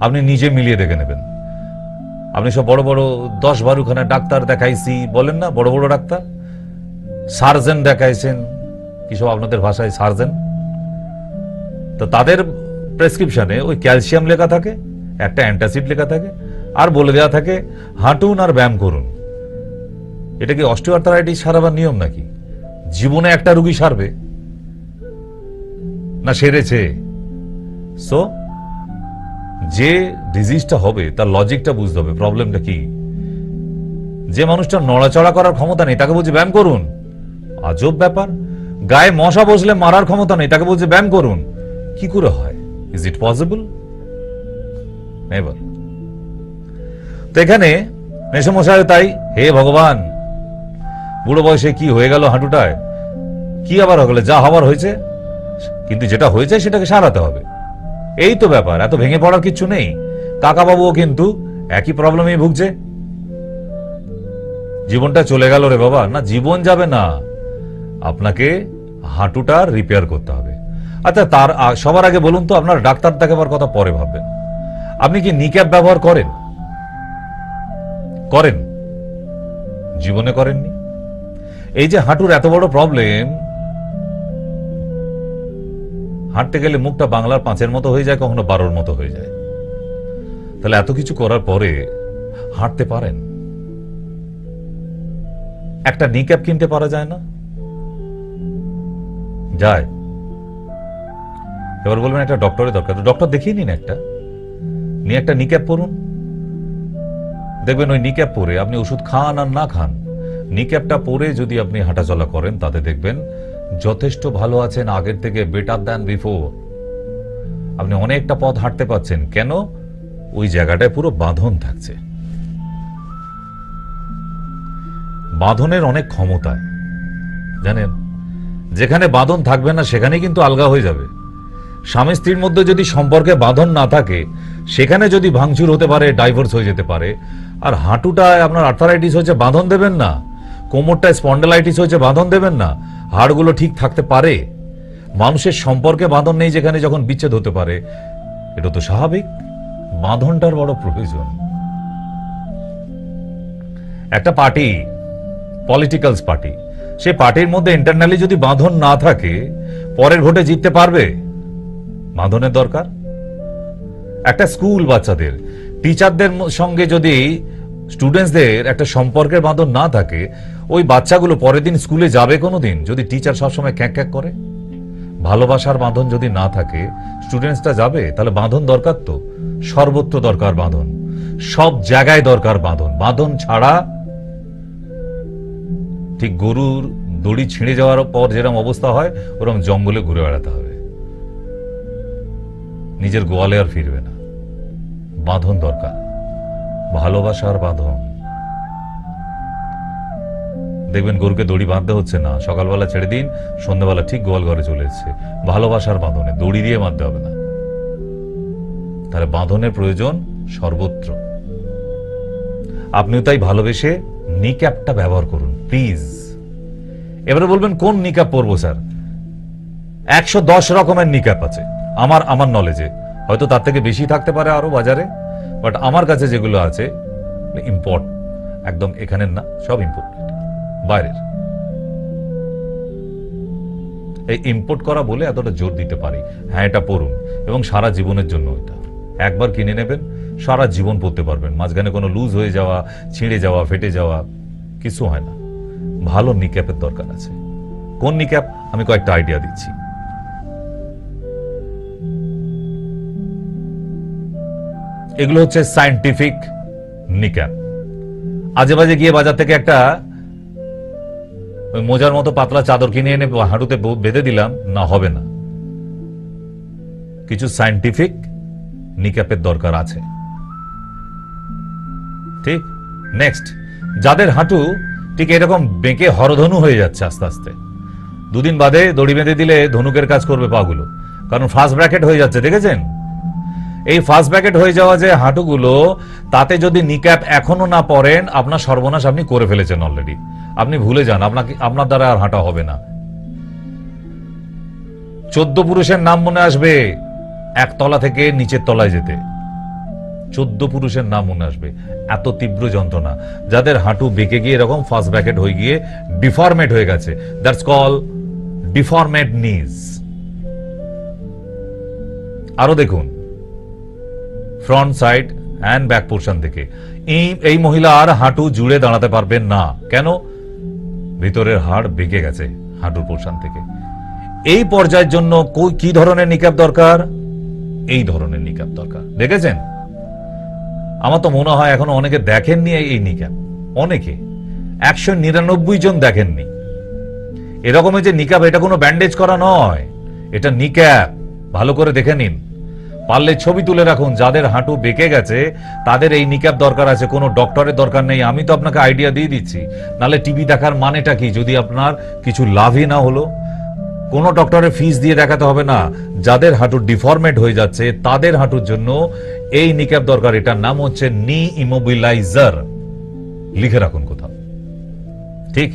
আপনি নিজে মিলিয়ে দেখে নেবেন। আপনি সব বড় বড় 10-12খানা ডাক্তার দেখাইছি বলেন না, বড় বড় ডাক্তার, সার্জন দেখাইছেন, কি সব আপনাদের ভাষায় সার্জন, তো তাদের প্রেসক্রিপশনে ওই ক্যালসিয়াম লেখা থাকে, একটা অ্যান্টাসিড লেখা থাকে, আর বলে দেওয়া থাকে হাঁটুন আর ব্যায়াম করুন। এটা কি অস্টিওআর্থারাইটিস সারাবার নিয়ম নাকি? জীবনে একটা রুগী সারবে না, সেরেছে। সো যে ডিজিজটা হবে তার লজিকটা বুঝতে হবে, প্রবলেমটা কি। যে মানুষটা নড়াচড়া করার ক্ষমতা নেই তাকে বলছে ব্যায়াম করুন, আজব ব্যাপার। গায়ে মশা বসলে মারার ক্ষমতা নেই তাকে বলছে ব্যায়াম করুন, কি করে হয়? Is it possible? নেভার। তো এখানে মেসমশাই তাই, হে ভগবান, বুড়ো বয়সে কি হয়ে গেল হাঁটুটায়, কি আবার হয়ে গেল? যা হবার হয়েছে, কিন্তু যেটা হয়েছে সেটাকে সারাতে হবে, এই তো ব্যাপার। এত ভেঙে পড়ার কিছু নেই। কাকাবাবুও কিন্তু একই প্রবলেমেই ভুগছে। জীবনটা চলে গেল রে বাবা, না জীবন যাবে না, আপনাকে হাঁটুটা রিপেয়ার করতে হবে। আচ্ছা, তার সবার আগে বলুন তো, আপনার ডাক্তার দেখাবার কথা পরে ভাববেন, আপনি কি নিক্যাপ ব্যবহার করেন? করেন? জীবনে করেননি। এই যে হাঁটুর এত বড় প্রবলেম, হাঁটতে গেলে মুখটা বাংলার 5-এর মতো হয়ে যায়, কখনো 12-র মতো হয়ে যায়। তাহলে এত কিছু করার পরে হাঁটতে পারেন? একটা নিক্যাপ কিনতে পারা যায় না? যায়। এবার বলবেন একটা ডক্টরের দরকার, ডক্টর দেখিয়ে নিন, একটা নিয়ে একটা নিক্যাপ পরুন। দেখবেন ওই নিক্যাপ পরে আপনি ওষুধ খান আর না খান, নিক্যাপটা পরে যদি আপনি হাঁটাচলা করেন, তাতে দেখবেন যথেষ্ট ভালো আছেন, আগের থেকে বেটার দ্যান বিফোর। আপনি অনেকটা পথ হাঁটতে পারছেন। কেন? ওই জায়গাটায় পুরো বাঁধন থাকছে। বাঁধনের অনেক ক্ষমতা জানেন, যেখানে বাঁধন থাকবে না সেখানে কিন্তু আলগা হয়ে যাবে। স্বামী স্ত্রীর মধ্যে যদি সম্পর্কে বাঁধন না থাকে, সেখানে যদি ভাঙচুর হতে পারে, ডাইভোর্স হয়ে যেতে পারে। আর হাঁটুটায় আপনার আর্থারাইটিস হয়েছে, বাঁধন দেবেন না। কোমরটায় স্পন্ডালাইটিস হয়েছে, বাঁধন দেবেন না। হাড়গুলো ঠিক থাকতে পারে। মানুষের সম্পর্কে বাঁধন নেই যেখানে, যখন বিচ্ছেদ হতে পারে, এটা তো স্বাভাবিক। বাঁধনটার বড় প্রয়োজন। একটা পার্টি, পলিটিক্যালস পার্টি, সে পার্টির মধ্যে ইন্টারনালি যদি বাঁধন না থাকে, পরের ভোটে জিততে পারবে? বাঁধনের দরকার। একটা স্কুল, বাচ্চাদের টিচারদের সঙ্গে যদি স্টুডেন্টসদের একটা সম্পর্কের বাঁধন না থাকে, ওই বাচ্চাগুলো পরের দিন স্কুলে যাবে কোনোদিন? যদি টিচার সবসময় ক্যাঁক ক্যাঁক করে। ভালোবাসার বাঁধন যদি না থাকে, স্টুডেন্টসটা যাবে? তাহলে বাঁধন দরকার, তো সর্বত্র দরকার বাঁধন, সব জায়গায় দরকার বাঁধন। বাঁধন ছাড়া ঠিক গরুর দড়ি ছিঁড়ে যাওয়ার পর যেরকম অবস্থা হয়, ওরকম জঙ্গলে ঘুরে বেড়াতে হবে, নিজের গোয়ালে আর ফিরবে না। বাঁধন দরকার, ভালোবাসার বাঁধন। দেখবেন গরুকে দড়ি বাঁধতে হচ্ছে না, সকালবেলা ছেড়ে দিন, সন্ধ্যাবেলা ঠিক গোয়াল ঘরে চলে এসছে। ভালোবাসার বাঁধনে, দড়ি দিয়ে বাঁধতে হবে না। তাহলে বাঁধনের প্রয়োজন সর্বত্র। আপনিও তাই ভালোবেসে নিক্যাপটা ব্যবহার করুন প্লিজ। এবারে বলবেন কোন নিক্যাপ পরবো স্যার? 110 রকমের নিক্যাপ আছে আমার নলেজে, হয়তো তার থেকে বেশি থাকতে পারে আরো বাজারে, বাট আমার কাছে যেগুলো আছে ইম্পোর্ট, একদম এখানের না, সব ইম্পোর্টেড, বাইরের। এই ইম্পোর্ট করা বলে এতটা জোর দিতে পারি, হ্যাঁ এটা পড়ুন, এবং সারা জীবনের জন্য এটা একবার কিনে নেবেন, সারা জীবন পড়তে পারবেন, মাঝখানে কোনো লুজ হয়ে যাওয়া, ছিঁড়ে যাওয়া, ফেটে যাওয়া কিছু হয় না। ভালো নিক্যাপের দরকার আছে। কোন নিক্যাপ? আমি কয়েকটা আইডিয়া দিচ্ছি। এগুলো হচ্ছে সায়েন্টিফিক নিক্যাপ। আজে বাজে গিয়ে বাজার থেকে একটা ওই মোজার মতো পাতলা চাদর কিনে এনে হাঁটুতে বেঁধে দিলাম না, হবে না। কিছু সায়েন্টিফিক নিক্যাপের দরকার আছে। ঠিক। নেক্সট, যাদের হাঁটু ঠিক এরকম বেঁকে হরধনু হয়ে যাচ্ছে আস্তে আস্তে, দুদিন বাদে দড়ি বেঁধে দিলে ধনুকের কাজ করবে পাগুলো, কারণ ফার্স্ট ব্র্যাকেট হয়ে যাচ্ছে, দেখেছেন? এই ফার্স্ট ব্র্যাকেট হয়ে যাওয়া যে হাঁটুগুলো, তাতে যদি নিক্যাপ এখনো না পরেন, আপনার সর্বনাশ আপনি করে ফেলেছেন অলরেডি। আপনি ভুলে যান, আপনার দ্বারা আর হাঁটা হবে না। 14 পুরুষের নাম মনে আসবে এক তলা থেকে নিচের তলায় যেতে, 14 পুরুষের নাম মনে আসবে। এত তীব্র যন্ত্রণা, যাদের হাঁটু বেঁকে গিয়ে এরকম ফার্স্ট ব্র্যাকেট হয়ে গিয়ে ডিফর্মেট হয়ে গেছে, দ্যাটস কল ডিফর্মেড নিজ। আরো দেখুন, front side and back portion থেকে এই মহিলা আর হাঁটু জুড়ে দাঁড়াতে পারবেন না। কেন? ভিতরের হাড় বেঁকে গেছে হাঁটুর পোর্শন থেকে। এই পর্যায়ের জন্য কি ধরনের নিক্যাপ দরকার? এই ধরনের নিক্যাপ দরকার। দেখেছেন? আমার তো মনে হয় এখনো অনেকে দেখেননি এই নিক্যাপ, অনেকে 199 জন দেখেননি। এরকমের যে নিক্যাপ, এটা কোনো ব্যান্ডেজ করা নয়, এটা নিক্যাপ। ভালো করে দেখে নিন, পারলে ছবি তুলে রাখুন। যাদের হাঁটু বেঁকে গেছে তাদের এই নিক্যাপ দরকার আছে, কোনো ডক্টরের দরকার নেই। আমি তো আপনাকে আইডিয়া দিয়ে দিচ্ছি, নালে টিভি দেখার মানেটা কি যদি আপনার কিছু লাভই না হলো? কোনো ডক্টরের ফিস দিয়ে দেখাতে হবে না। যাদের হাঁটু ডিফর্মেট হয়ে যাচ্ছে তাদের হাঁটুর জন্য এই নিক্যাপ দরকার। এটার নাম হচ্ছে নি ইমোবিলাইজার। লিখে রাখুন কোথাও। ঠিক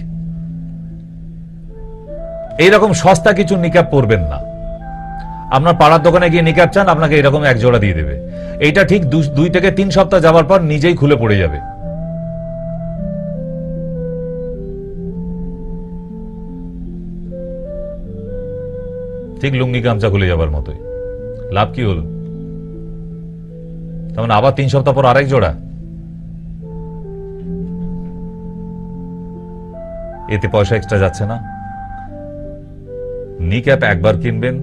এইরকম সস্তা কিছু নিক্যাপ পরবেন না। আপনার পাড়ার দোকানে গিয়ে নিক্যাপ চান, আপনাকে এরকম এক জোড়া দিয়ে দেবে। এইটা ঠিক 2 থেকে 3 সপ্তাহ যাবার পর নিজেই খুলে পড়ে যাবে। ঠিক লুঙ্গি গামছা খুলে যাবার মতোই। লাভ কি হল? তেমন আবার 3 সপ্তাহ পর আরেক জোড়া। এতে পয়সা এক্সট্রা যাচ্ছে না। নিক্যাপ একবার কিনবেন,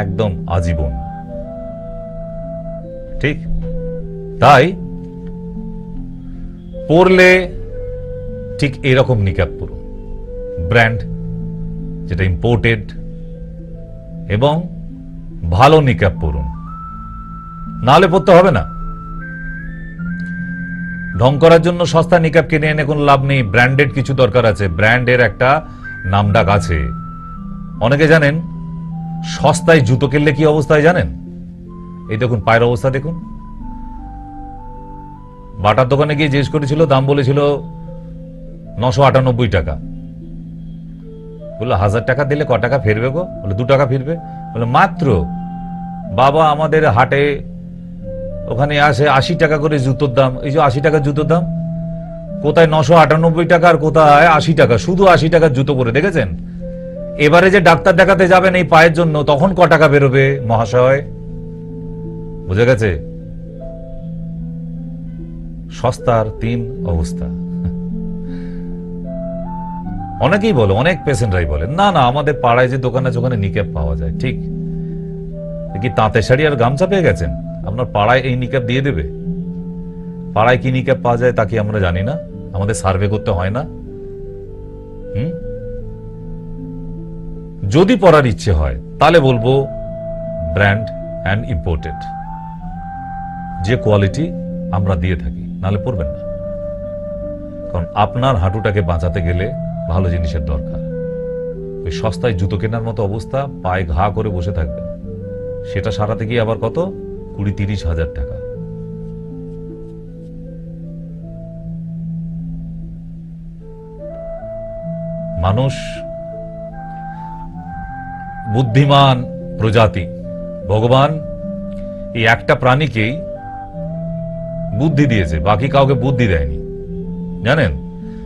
একদম আজীবন। ঠিক তাই পরলে ঠিক এরকম নিক্যাপ পরুন, ব্র্যান্ড যেটা ইম্পোর্টেড, এবং ভালো নিক্যাপ পরুন, নাহলে পরতে হবে না। ঢং করার জন্য সস্তা নিক্যাপ কিনে এনে কোনো লাভ নেই। ব্র্যান্ডেড কিছু দরকার আছে, ব্র্যান্ডের একটা নামডাক আছে। অনেকে জানেন সস্তায় জুতো কিনলে কি অবস্থায় জানেন? এই দেখুন পায়ের অবস্থা দেখুন। বাটার দোকানে গিয়ে জিজ্ঞেস করেছিল, দাম বলেছিল 998 টাকা। বললো 1000 টাকা দিলে ক টাকা ফিরবে গো? বলে 2 টাকা ফিরবে। বলে মাত্র? বাবা আমাদের হাটে ওখানে আসে 80 টাকা করে জুতোর দাম। এই যে 80 টাকার জুতোর দাম, কোথায় 998 টাকা আর কোথায় 80 টাকা। শুধু 80 টাকার জুতো পরে, দেখেছেন? এবারে যে ডাক্তার দেখাতে যাবেন এই পায়ের জন্য, তখন ক টাকা বেরোবে মহাশয়? বুঝে গেছে? সস্তার 3 অবস্থা। অনেকেই বলে, অনেক পেশেন্টরাই বলে, না না আমাদের পাড়ায় যে দোকান আছে ওখানে নিক্যাপ পাওয়া যায়। ঠিক কি তাঁতের শাড়ি আর গামছা পেয়ে গেছেন? আপনার পাড়ায় এই নিক্যাপ দিয়ে দেবে? পাড়ায় কি নিক্যাপ পাওয়া যায় তা কি আমরা জানি না? আমাদের সার্ভে করতে হয় না? যদি পড়ার ইচ্ছে হয় তাহলে বলবো ব্র্যান্ড অ্যান্ড ইম্পোর্টেড, যে কোয়ালিটি আমরা দিয়ে থাকি, নাহলে পড়বেন না। কারণ আপনার হাঁটুটাকে বাঁচাতে গেলে ভালো জিনিসের দরকার। ওই সস্তায় জুতো কেনার মতো অবস্থা, পায়ে ঘা করে বসে থাকবেন, সেটা সারাতে গিয়ে আবার কত 20-30 হাজার টাকা। মানুষ বুদ্ধিমান প্রজাতি। ভগবান এই একটা প্রাণীকেই বুদ্ধি দিয়েছে, বাকি কাউকে বুদ্ধি দেয়নি। জানেন,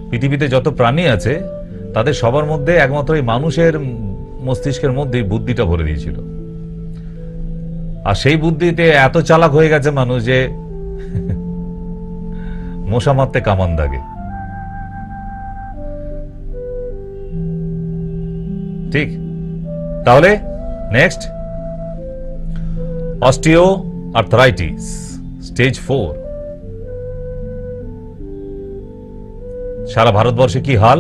পৃথিবীতে যত প্রাণী আছে তাদের সবার মধ্যে একমাত্র এই মানুষের মস্তিষ্কের মধ্যে বুদ্ধিটা ভরে দিয়েছিল। আর সেই বুদ্ধিতে এত চালাক হয়ে গেছে মানুষ যে মশা মারতে কামান দাগে। ঠিক, তাহলে নেক্সট, অস্টিও আর্থ্রাইটিস স্টেজ 4। সারা ভারতবর্ষে কি হাল?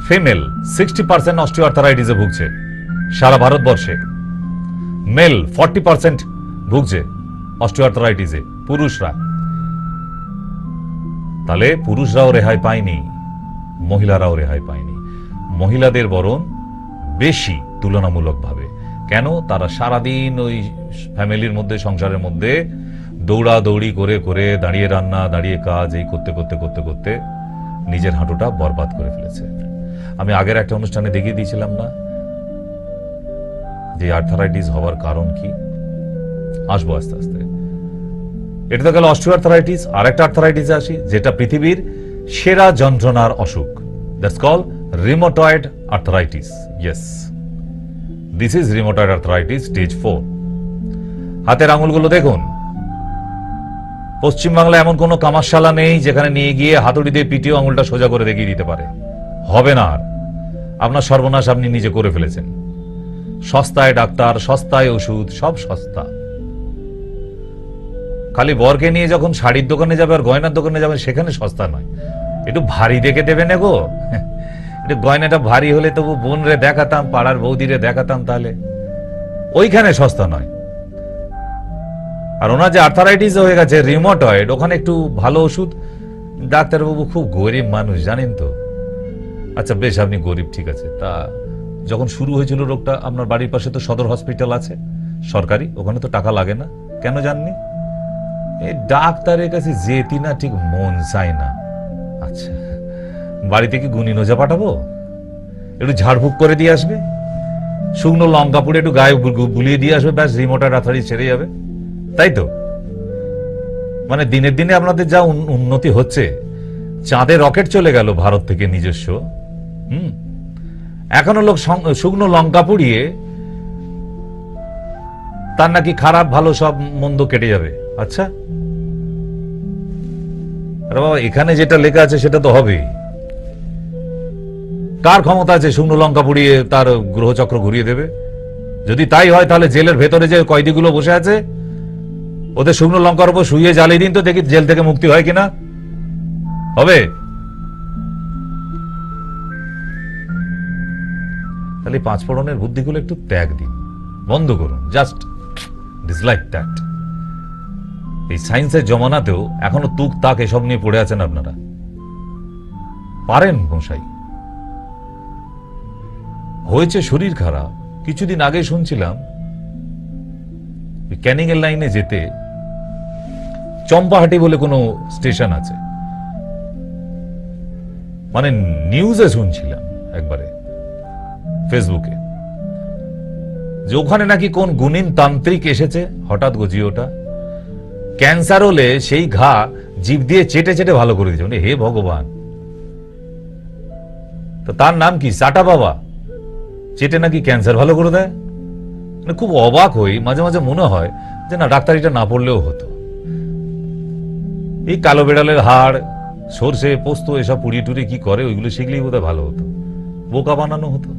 ফিমেল 60% অস্টিও আর্থ্রাইটিসে ভুগছে সারা ভারতবর্ষে, মেল 40% ভুগছে অস্টিও আর্থ্রাইটিসে, পুরুষরা। তাহলে পুরুষরাও রেহাই পায়নি, মহিলারাও রেহাই পায়নি। মহিলাদের বরং বেশি তুলনামূলকভাবে। কেন? তারা সারাদিন ওই ফ্যামিলির মধ্যে, সংসারের মধ্যে দৌড়াদৌড়ি করে করে, দাঁড়িয়ে রান্না, দাঁড়িয়ে কাজ, এই করতে করতে করতে করতে নিজের হাঁটুটা বরবাদ করে ফেলেছে। আমি আগের একটা অনুষ্ঠানে দেখিয়ে দিয়েছিলাম না যে আর্থারাইটিস হওয়ার কারণ কি? আসবো আস্তে আস্তে। এটা তো গেল অস্টিও আর্থারাইটিস। আর একটা আর্থারাইটিসে আসি, যেটা পৃথিবীর সেরা যন্ত্রণার অসুখ। That's called rheumatoid arthritis. Yes, this is rheumatoid arthritis stage 4। হাতের আঙুলগুলো দেখুন। পশ্চিমবাংলায় এমন কোনো কামারশালা নেই যেখানে নিয়ে গিয়ে হাতুড়ি দিয়ে পিটিয়ে আঙুলটা সোজা করে দেখিয়ে দিতে পারে। হবে না। আর আপনার সর্বনাশ আপনি নিজে করে ফেলেছেন। সস্তায় ডাক্তার, সস্তায় ওষুধ, সব সস্তা। খালি বরকে নিয়ে যখন শাড়ির দোকানে যাবে আর গয়নার দোকানে যাবে, সেখানে সস্তা নয়। একটু ভারী দেখে দেবে না গো। একটু গয়নাটা ভারী হলে তবু বোন রে দেখাতাম, পাড়ার বৌদিরে দেখাতাম, তাহলে ওইখানে সস্তা নয়। আর ওনার যে আর্থারাইটিস হয়ে গেছে রিউমাটয়েড, ওখানে একটু ভালো ওষুধ। ডাক্তারবাবু খুব গরিব মানুষ, জানেন তো। আচ্ছা বেশ, আপনি গরিব, ঠিক আছে। তা যখন শুরু হয়েছিল রোগটা, আপনার বাড়ির পাশে তো সদর হসপিটাল আছে সরকারি, ওখানে তো টাকা লাগে না, কেন জাননি? এই ডাক্তারের কাছে যেতি না ঠিক মন চায় না। আচ্ছা, বাড়িতে কি গুনি নোজা পাঠাবো? একটু ঝাড়ফুঁক করে দিয়ে আসবে, শুকনো লঙ্কা পুড়ে একটু গায়ে বুলিয়ে দিয়ে আসবে, ব্যাস রিউমাটয়েড আর্থারাইটিস ছেড়ে যাবে। তাই তো? মানে দিনের দিনে আপনাদের যা উন্নতি হচ্ছে, চাঁদে রকেট চলে গেল ভারত থেকে নিজস্ব। এখনো লোক শুকনো লঙ্কা পুড়িয়ে তার নাকি খারাপ ভালো সব মন্দ কেটে যাবে। আচ্ছা, আরে বাবা, এখানে যেটা লেখা আছে সেটা তো হবেই। কার ক্ষমতা আছে শুকনো লঙ্কা পুড়িয়ে তার গ্রহচক্র ঘুরিয়ে দেবে? যদি তাই হয়, তাহলে জেলের ভেতরে যে কয়েদিগুলো বসে আছে, ওদের শুকনো লঙ্কার উপর শুয়ে জ্বালিয়ে দিন তো, দেখি জেল থেকে মুক্তি হয় কিনা। হবে? তাহলে পাঁচফোড়নের বুদ্ধিগুলো একটু ত্যাগ দিন, বন্ধ করুন। Just dislike that. এই সায়েন্সের জমানাতেও এখনো তুক তাক এসব নিয়ে পড়ে আছেন আপনারা। পারেন মশাই। হয়েছে শরীর খারাপ। কিছুদিন আগে শুনছিলাম ক্যানিং এর লাইনে যেতে চম্পাহাটি বলে কোনো স্টেশন আছে, মানে নিউজে শুনছিলাম একবারে ফেসবুকে, যে ওখানে নাকি কোন গুণীন তান্ত্রিক এসেছে হঠাৎ গজিওটা, ক্যান্সার হলে সেই ঘা জিভ দিয়ে চেটে চেটে ভালো করে দিয়েছে। হে ভগবান! তো তার নাম কি? সাটা বাবা। চেটে নাকি ক্যান্সার ভালো করে দেয়। মানে খুব অবাক হই, মাঝে মাঝে মনে হয় যে না, ডাক্তারিটা না পড়লেও হতো। এই কালো বেড়ালের হাড়, সর্ষে, পোস্ত এসব পুড়িয়ে টুড়িয়ে কি করে, ওইগুলো শিখলেই বোধহয় ভালো হতো, বোকা বানানো হতো।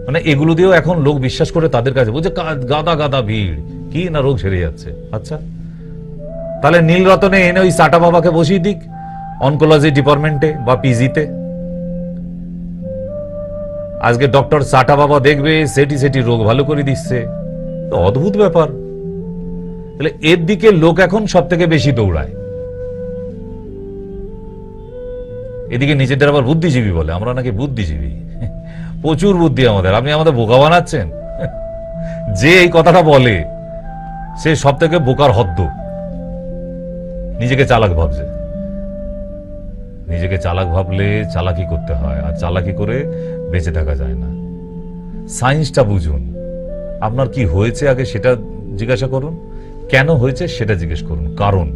মানে এগুলো দিয়েও এখন লোক বিশ্বাস করে তাদের কাছে, বুঝে গাদা গাদা ভিড়, কি না রোগ সেরে যাচ্ছে। আচ্ছা, তাহলে নীলরতনে এনে ওই সাটা বাবাকে বসিয়ে দিক অনকোলজি ডিপার্টমেন্টে বা পিজিতে। আজকে ডক্টর সাটা বাবা দেখবে সেটি সেটি রোগ ভালো করে দিচ্ছে। তো অদ্ভুত ব্যাপার। তাহলে এর দিকে লোক এখন সব থেকে বেশি দৌড়ায়। এদিকে নিজেদের আবার বুদ্ধিজীবী বলে, আমরা নাকি বুদ্ধিজীবী। প্রচুর বুদ্ধি আমাদের। আপনি আমাদের বোকা বানাচ্ছেন। যে এই কথাটা বলে সে সব থেকে বোকার হদ্দ। নিজেকে চালাক ভাবছে। নিজেকে চালাক ভাবলে চালাকি করতে হয়, আর চালাকি করে বেঁচে থাকা যায় না। সায়েন্সটা বুঝুন, আপনার কি হয়েছে আগে সেটা জিজ্ঞাসা করুন, কেন হয়েছে সেটা জিজ্ঞেস করুন, কারণ।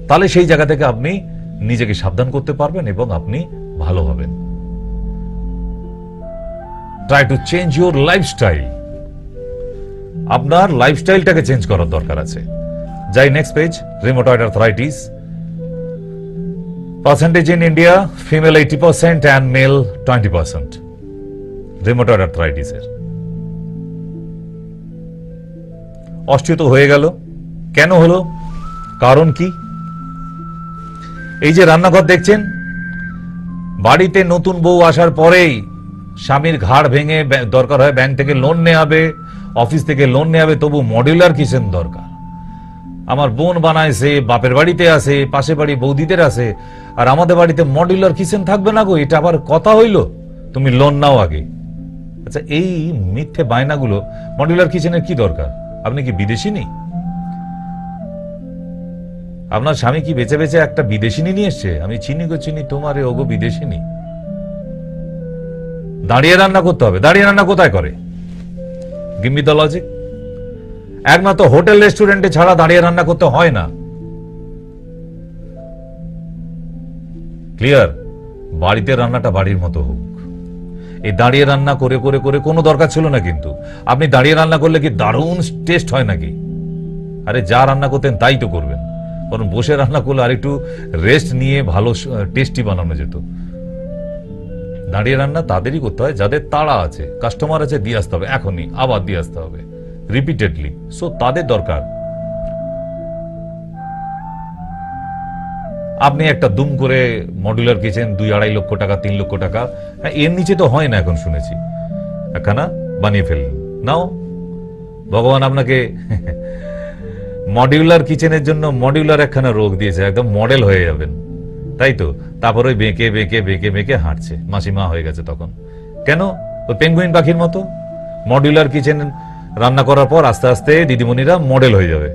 তাহলে সেই জায়গা থেকে আপনি নিজেকে সাবধান করতে পারবেন এবং আপনি ভালো হবেন। Try to change your lifestyle. আপনার লাইফস্টাইলটাকে চেঞ্জ করার দরকার আছে। যাই next page, rheumatoid arthritis. Percentage in India, female 80% and male 20%। Rheumatoid আর্থ্রাইটিসের অস্টিও তো হয়ে গেল, কেন হলো, কারণ কি? এই যে রান্নাঘর দেখছেন, বাড়িতে নতুন বউ আসার পরেই স্বামীর ঘাড় ভেঙে দরকার হয় ব্যাংক থেকে লোন নেওয়াবে, অফিস থেকে লোন নেওয়াবে, তবু মডিউলার কিচেন দরকার। আমার বোন বানাইছে, বাপের বাড়িতে আছে, পাশে বাড়ি বৌদিদের আছে, আর আমাদের বাড়িতে মডিউলার কিচেন থাকবে না গো, এটা আবার কথা হইল? তুমি লোন নাও আগে। আচ্ছা, এই মিথ্যে বায়নাগুলো, মডিউলার কিচেনের কি দরকার? আপনি কি বিদেশিনী? আপনার স্বামী কি বেঁচে বেঁচে একটা বিদেশিনী নিয়ে এসছে? আমি চিনি গো চিনি তোমারে, ওগো বিদেশিনী। দাঁড়িয়ে রান্না করতে হবে। দাঁড়িয়ে রান্না কোথায় করে? Give me the logic. একমাত্র হোটেল রেস্টুরেন্টে ছাড়া দাঁড়িয়ে রান্না করতে হয় না। ক্লিয়ার? বাড়িতে রান্নাটা বাড়ির মতো হোক। এই দাঁড়িয়ে রান্না করে করে করে কোনো দরকার ছিল না। কিন্তু আপনি দাঁড়িয়ে রান্না করলে কি দারুণ টেস্ট হয় নাকি? আরে যা রান্না করতেন তাই তো করবেন, কারণ বসে রান্না করলে আর একটু রেস্ট নিয়ে ভালো টেস্টি বানানো যেত। দাঁড়িয়ে রান্না তাদেরই করতে হয় যাদের তাড়া আছে, কাস্টমার আছে, দিয়ে আসতে হবে এখনই, আবার দিয়ে আসতে হবে রিপিটেডলি, সো তাদের দরকার। আপনি একটা দুম করে মডুলার কিচেন 2-2.5 লক্ষ টাকা, 3 লক্ষ টাকা, এর নিচে তো হয় না এখন শুনেছি, একখানা বানিয়ে ফেললেন। নাও, ভগবান আপনাকে মডিউলার কিচেনের জন্য মডিউলার একখানা রোগ দিয়েছে, একদম মডেল হয়ে যাবেন, তাই তো? তারপর ওই বেঁকে বেঁকে বেঁকে বেঁকে হাঁটছে, মাসিমা হয়ে গেছে তখন। কেন? ওই পেঙ্গুইন পাখির মতো মডিউলার কিচেন রান্না করার পর আস্তে আস্তে দিদিমণিরা মডেল হয়ে যাবে।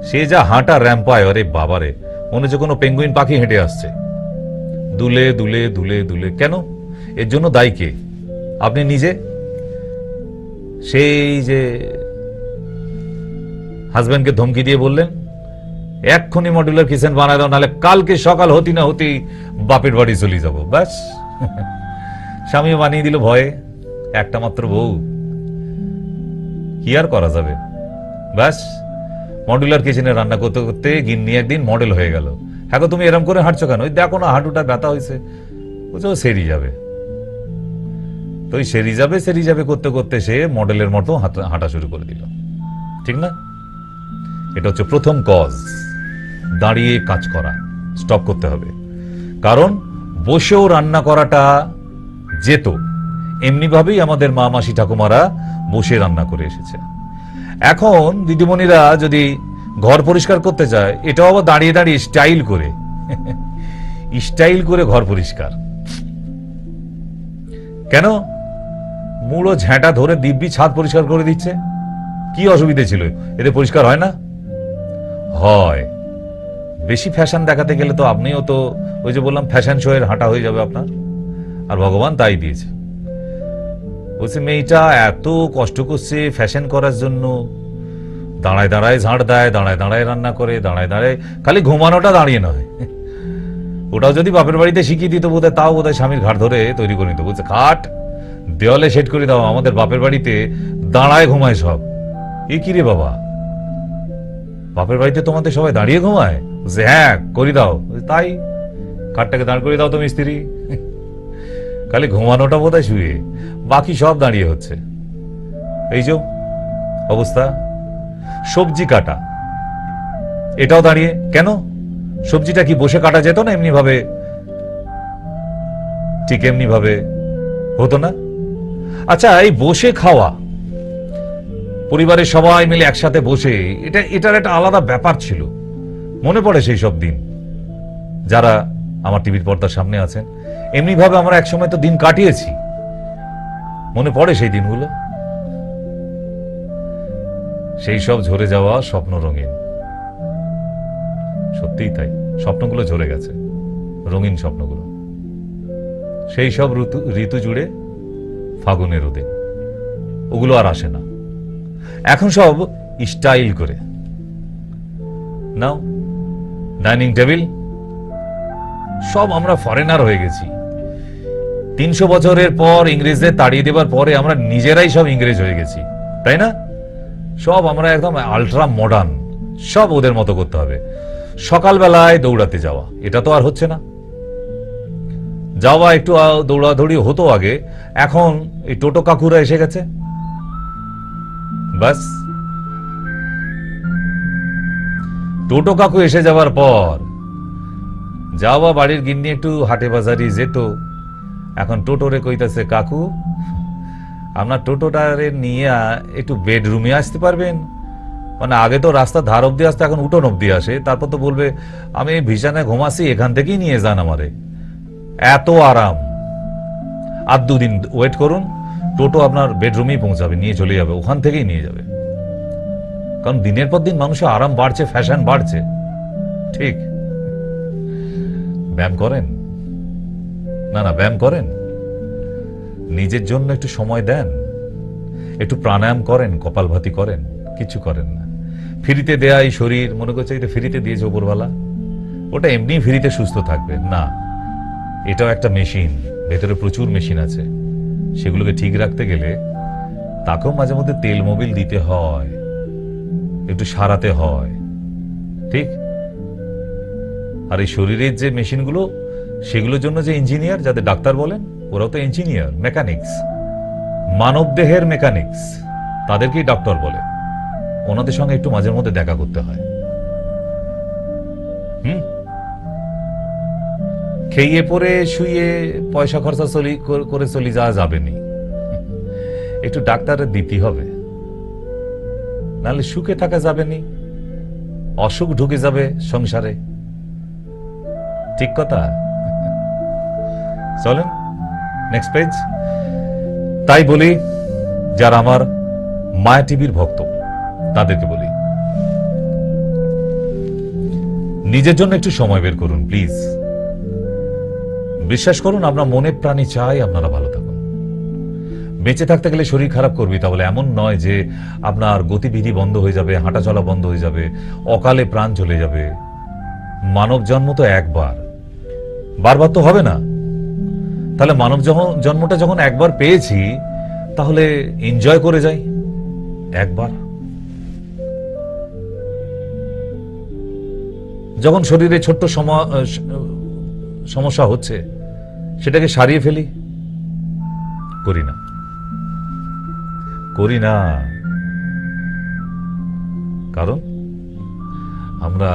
সে যা হাঁটা র্যাম্পায়, আরে বাবারে, মনে হচ্ছে কোনো পেঙ্গুইন পাখি হেঁটে আসছে, দুলে দুলে দুলে দুলে। কেন? এর জন্য দায়ী কে? আপনি নিজে। সেই যে হাজব্যান্ডকে ধমকি দিয়ে বললেন এক্ষুনি মডুলার কিচেন বানায় দাও, নাহলে কালকে সকাল হতি না হতেই বাপের বাড়ি চলে যাবো। ব্যাস, স্বামীও বানিয়ে দিল ভয়ে, একটা মাত্র বউ, কি আর করা যাবে? ব্যাস, মডুলার কিচেনে রান্না করতে করতে গিন্নি একদিন মডেল হয়ে গেল। হ্যাঁ, তুমি এরম করে হাঁটছো কেন? ওই দেখো না হাঁটুটা ব্যথা হয়েছে। বুঝছো, সেরি যাবে। তো ওই সেরি যাবে সেরি যাবে করতে করতে সে মডেলের মতো হাঁটা শুরু করে দিল। ঠিক না? এটা হচ্ছে প্রথম কজ, দাঁড়িয়ে কাজ করা স্টপ করতে হবে। কারণ বসেও রান্না করাটা যেত, এমনি ভাবেই আমাদের মা মাসি ঠাকুমারা বসে রান্না করে এসেছে। এখন দিদিমণিরা যদি ঘর পরিষ্কার করতে চায়, এটাও আবার দাঁড়িয়ে দাঁড়িয়ে স্টাইল করে স্টাইল করে ঘর পরিষ্কার। কেন? মুড়ো ঝ্যাঁটা ধরে দিব্যি ছাদ পরিষ্কার করে দিচ্ছে। কি অসুবিধে ছিল? এতে পরিষ্কার হয় না? হয়। বেশি ফ্যাশন দেখাতে গেলে তো আপনিও তো ওই যে বললাম ফ্যাশন শো এর হাঁটা হয়ে যাবে আপনার। আর ভগবান তাই দিয়েছে। বলছে মেয়েটা এত কষ্ট করছে ফ্যাশন করার জন্য, দাঁড়ায় দাঁড়ায় ঝাড় দেয়, দাঁড়ায় দাঁড়ায় রান্না করে, দাঁড়ায় দাঁড়ায়, খালি ঘুমানোটা দাঁড়িয়ে নয়, ওটাও যদি বাপের বাড়িতে শিখিয়ে দিত বোধহয়, তাও বোধহয় স্বামীর ঘাট ধরে তৈরি করে নিত। বলছে খাট দেওয়ালে সেট করে দাও, আমাদের বাপের বাড়িতে দাঁড়ায় ঘুমায় সব। এ কি রে বাবা, বাপের বাড়িতে তোমাদের সবাই দাঁড়িয়ে ঘুমায়? বলছে হ্যাঁ করি দাও। তাই খাটটাকে দাঁড় করে দাও তো মিস্ত্রি, খালি ঘুমানোটা বোধহয় শুয়ে, বাকি সব দাঁড়িয়ে হচ্ছে। এই যে অবস্থা। সবজি কাটা, এটাও দাঁড়িয়ে। কেন? সবজিটা কি বসে কাটা যেত না এমনি ভাবে? ঠিক এমনি ভাবে হতো না? আচ্ছা, এই বসে খাওয়া, পরিবারের সবাই মিলে একসাথে বসে, এটার একটা আলাদা ব্যাপার ছিল। মনে পড়ে সেই সব দিন, যারা আমার টিভির পর্দার সামনে আছেন, এমনি ভাবে আমরা একসময় তো দিন কাটিয়েছি। মনে পড়ে সেই দিনগুলো, সেই সব ঝরে যাওয়া স্বপ্ন রঙিন। সত্যিই তাই, স্বপ্নগুলো ঝরে গেছে, রঙিন স্বপ্নগুলো। সেই সব ঋতু জুড়ে ফাগুনের রোদে, ওগুলো আর আসে না। এখন সব স্টাইল করে নাও, ডাইনিং টেবিল, সব আমরা ফরেনার হয়ে গেছি। 300 বছরের পর ইংরেজদের তাড়িয়ে দেবার পরে আমরা নিজেরাই সব ইংরেজ হয়ে গেছি, তাই না? সব আমরা একদম আল্ট্রা মডার্ন, সব ওদের মতো করতে হবে। সকালবেলায় দৌড়াতে যাওয়া, এটা তো আর হচ্ছে না। যাওয়া একটু দৌড়াদৌড়ি হতো আগে, এখন এই টোটো কাকুরা এসে গেছে, বাস। টোটো কাকু এসে যাওয়ার পর যাওয়া বাড়ির গিন্নি একটু হাটে বাজারি যেত, এখন টোটোরে কইতাছে, কাকু আপনার টোটোটারে নিয়ে একটু বেডরুমে আসতে পারবেন? মানে আগে তো রাস্তা ধার অব্দি আসতে, এখন উঠোন অব্দি আসে, তারপর তো বলবে আমি বিছানায় ঘুমাচ্ছি, এখান থেকেই নিয়ে যান আমারে। এত আরাম। আর 2 দিন ওয়েট করুন, টোটো আপনার বেডরুমেই পৌঁছাবে, নিয়ে চলে যাবে, ওখান থেকেই নিয়ে যাবে। কারণ দিনের পর দিন মানুষের আরাম বাড়ছে, ফ্যাশন বাড়ছে। ঠিক। ব্যায়াম করেন না? না, ব্যায়াম করেন, নিজের জন্য একটু সময় দেন, একটু প্রাণায়াম করেন, কপালভাতি করেন, কিছু করেন না। ফ্রিতে দেয়া এই শরীর মনে করছে এটা ফ্রিতে দিয়েছে ওপরওয়ালা, ওটা এমনি ফ্রিতে সুস্থ থাকবে না। এটাও একটা মেশিন, ভেতরে প্রচুর মেশিন আছে, সেগুলোকে ঠিক রাখতে গেলে তাকেও মাঝে মধ্যে তেল মোবিল দিতে হয়, একটু সারাতে হয়, ঠিক? আর এই শরীরের যে মেশিনগুলো, সেগুলোর জন্য যে ইঞ্জিনিয়ার, যাদের ডাক্তার বলেন, ওরাও তো ইঞ্জিনিয়ার, মেকানিক্স, মানব দেহের মেকানিক্স, তাদেরকেই ডক্টর বলে। ওনাদের সঙ্গে একটু মাঝে মধ্যে দেখা করতে হয়। খেয়ে পরে শুয়ে পয়সা খরচা করে চলে যাওয়া যাবে নি, একটু ডাক্তারের দিতে হবে, নাহলে সুখে থাকা যাবে নি, অসুখ ঢুকে যাবে সংসারে। ঠিক কথা। চলেন নেক্সট পেজ। তাই বলি, যারা আমার মায়া টিভির ভক্ত তাদেরকে বলি, নিজের জন্য একটু সময় বের করুন প্লিজ। বিশ্বাস করুন, আপনার মনে প্রাণী চাই আপনারা ভালো থাকুন। বেঁচে থাকতে গেলে শরীর খারাপ করবি, তাহলে এমন নয় যে আপনার গতিবিধি বন্ধ হয়ে যাবে, হাঁটা চলা বন্ধ হয়ে যাবে, অকালে প্রাণ চলে যাবে। মানব জন্ম তো একবার, বারবার তো হবে না। তাহলে মানব জন্মটা যখন একবার পেয়েছি, তাহলে এনজয় করে যাই একবার। যখন শরীরে ছোট্ট সমস্যা হচ্ছে, সেটাকে সারিয়ে ফেলি, করি না। কারণ আমরা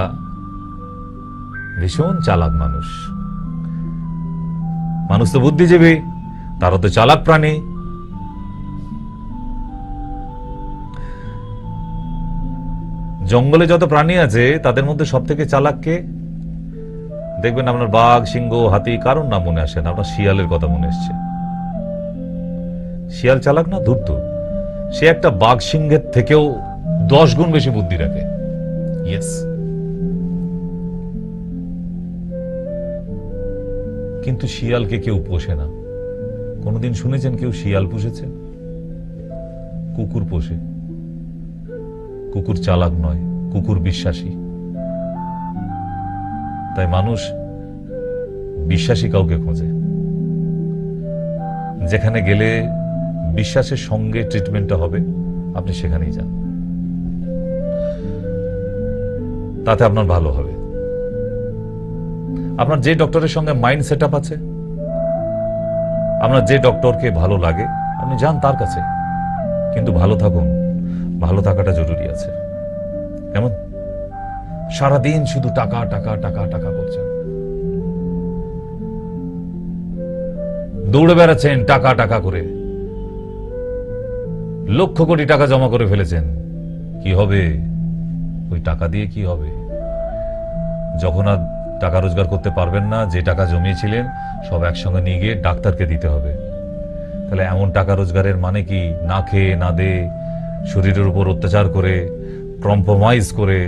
ভীষণ চালাক মানুষ তো বুদ্ধিজীবী, তারা তো চালাক প্রাণী। জঙ্গলে যত প্রাণী আছে তাদের মধ্যে সব থেকে চালাক কে? দেখবেন আপনার বাঘ, সিংহ, হাতি, কারোর নাম মনে আসে না, আপনার শিয়ালের কথা মনে এসছে। শিয়াল চালাক না? ধূর্ত। সে একটা বাঘ সিংহের থেকেও 10 গুণ বেশি বুদ্ধি রাখে। ইয়েস। কিন্তু শিয়ালকে কেউ পোষে না। কোনদিন শুনেছেন কেউ শিয়াল পুষেছে? কুকুর পোষে। কুকুর চালাক নয়, কুকুর বিশ্বাসী। তাই মানুষ বিশ্বাসী কাউকে খোঁজে। যেখানে গেলে বিশ্বাসের সঙ্গে ট্রিটমেন্টটা হবে, আপনি সেখানেই যান, তাতে আপনার ভালো হবে। আপনার যে ডক্টরের সঙ্গে মাইন্ড সেট আপ আছে, আপনার যে ডক্টরকে ভালো লাগে, আপনি যান তার কাছে, কিন্তু ভালো থাকুন। ভালো থাকাটা জরুরি আছে। কেমন সারাদিন শুধু টাকা টাকা টাকা টাকা করছেন, দৌড়ে বেড়াচ্ছেন টাকা টাকা করে, লক্ষ কোটি টাকা জমা করে ফেলেছেন, কি হবে? ওই টাকা দিয়ে কি হবে? যখন আর টাকা রোজগার করতে পারবেন না, যে টাকা জমিয়েছিলেন সব একসঙ্গে নিয়ে গিয়ে ডাক্তারকে দিতে হবে। তাহলে এমন টাকা রোজগারের মানে কি? না খেয়ে না দে, শরীরের উপর অত্যাচার করে, কম্প্রোমাইজ করে।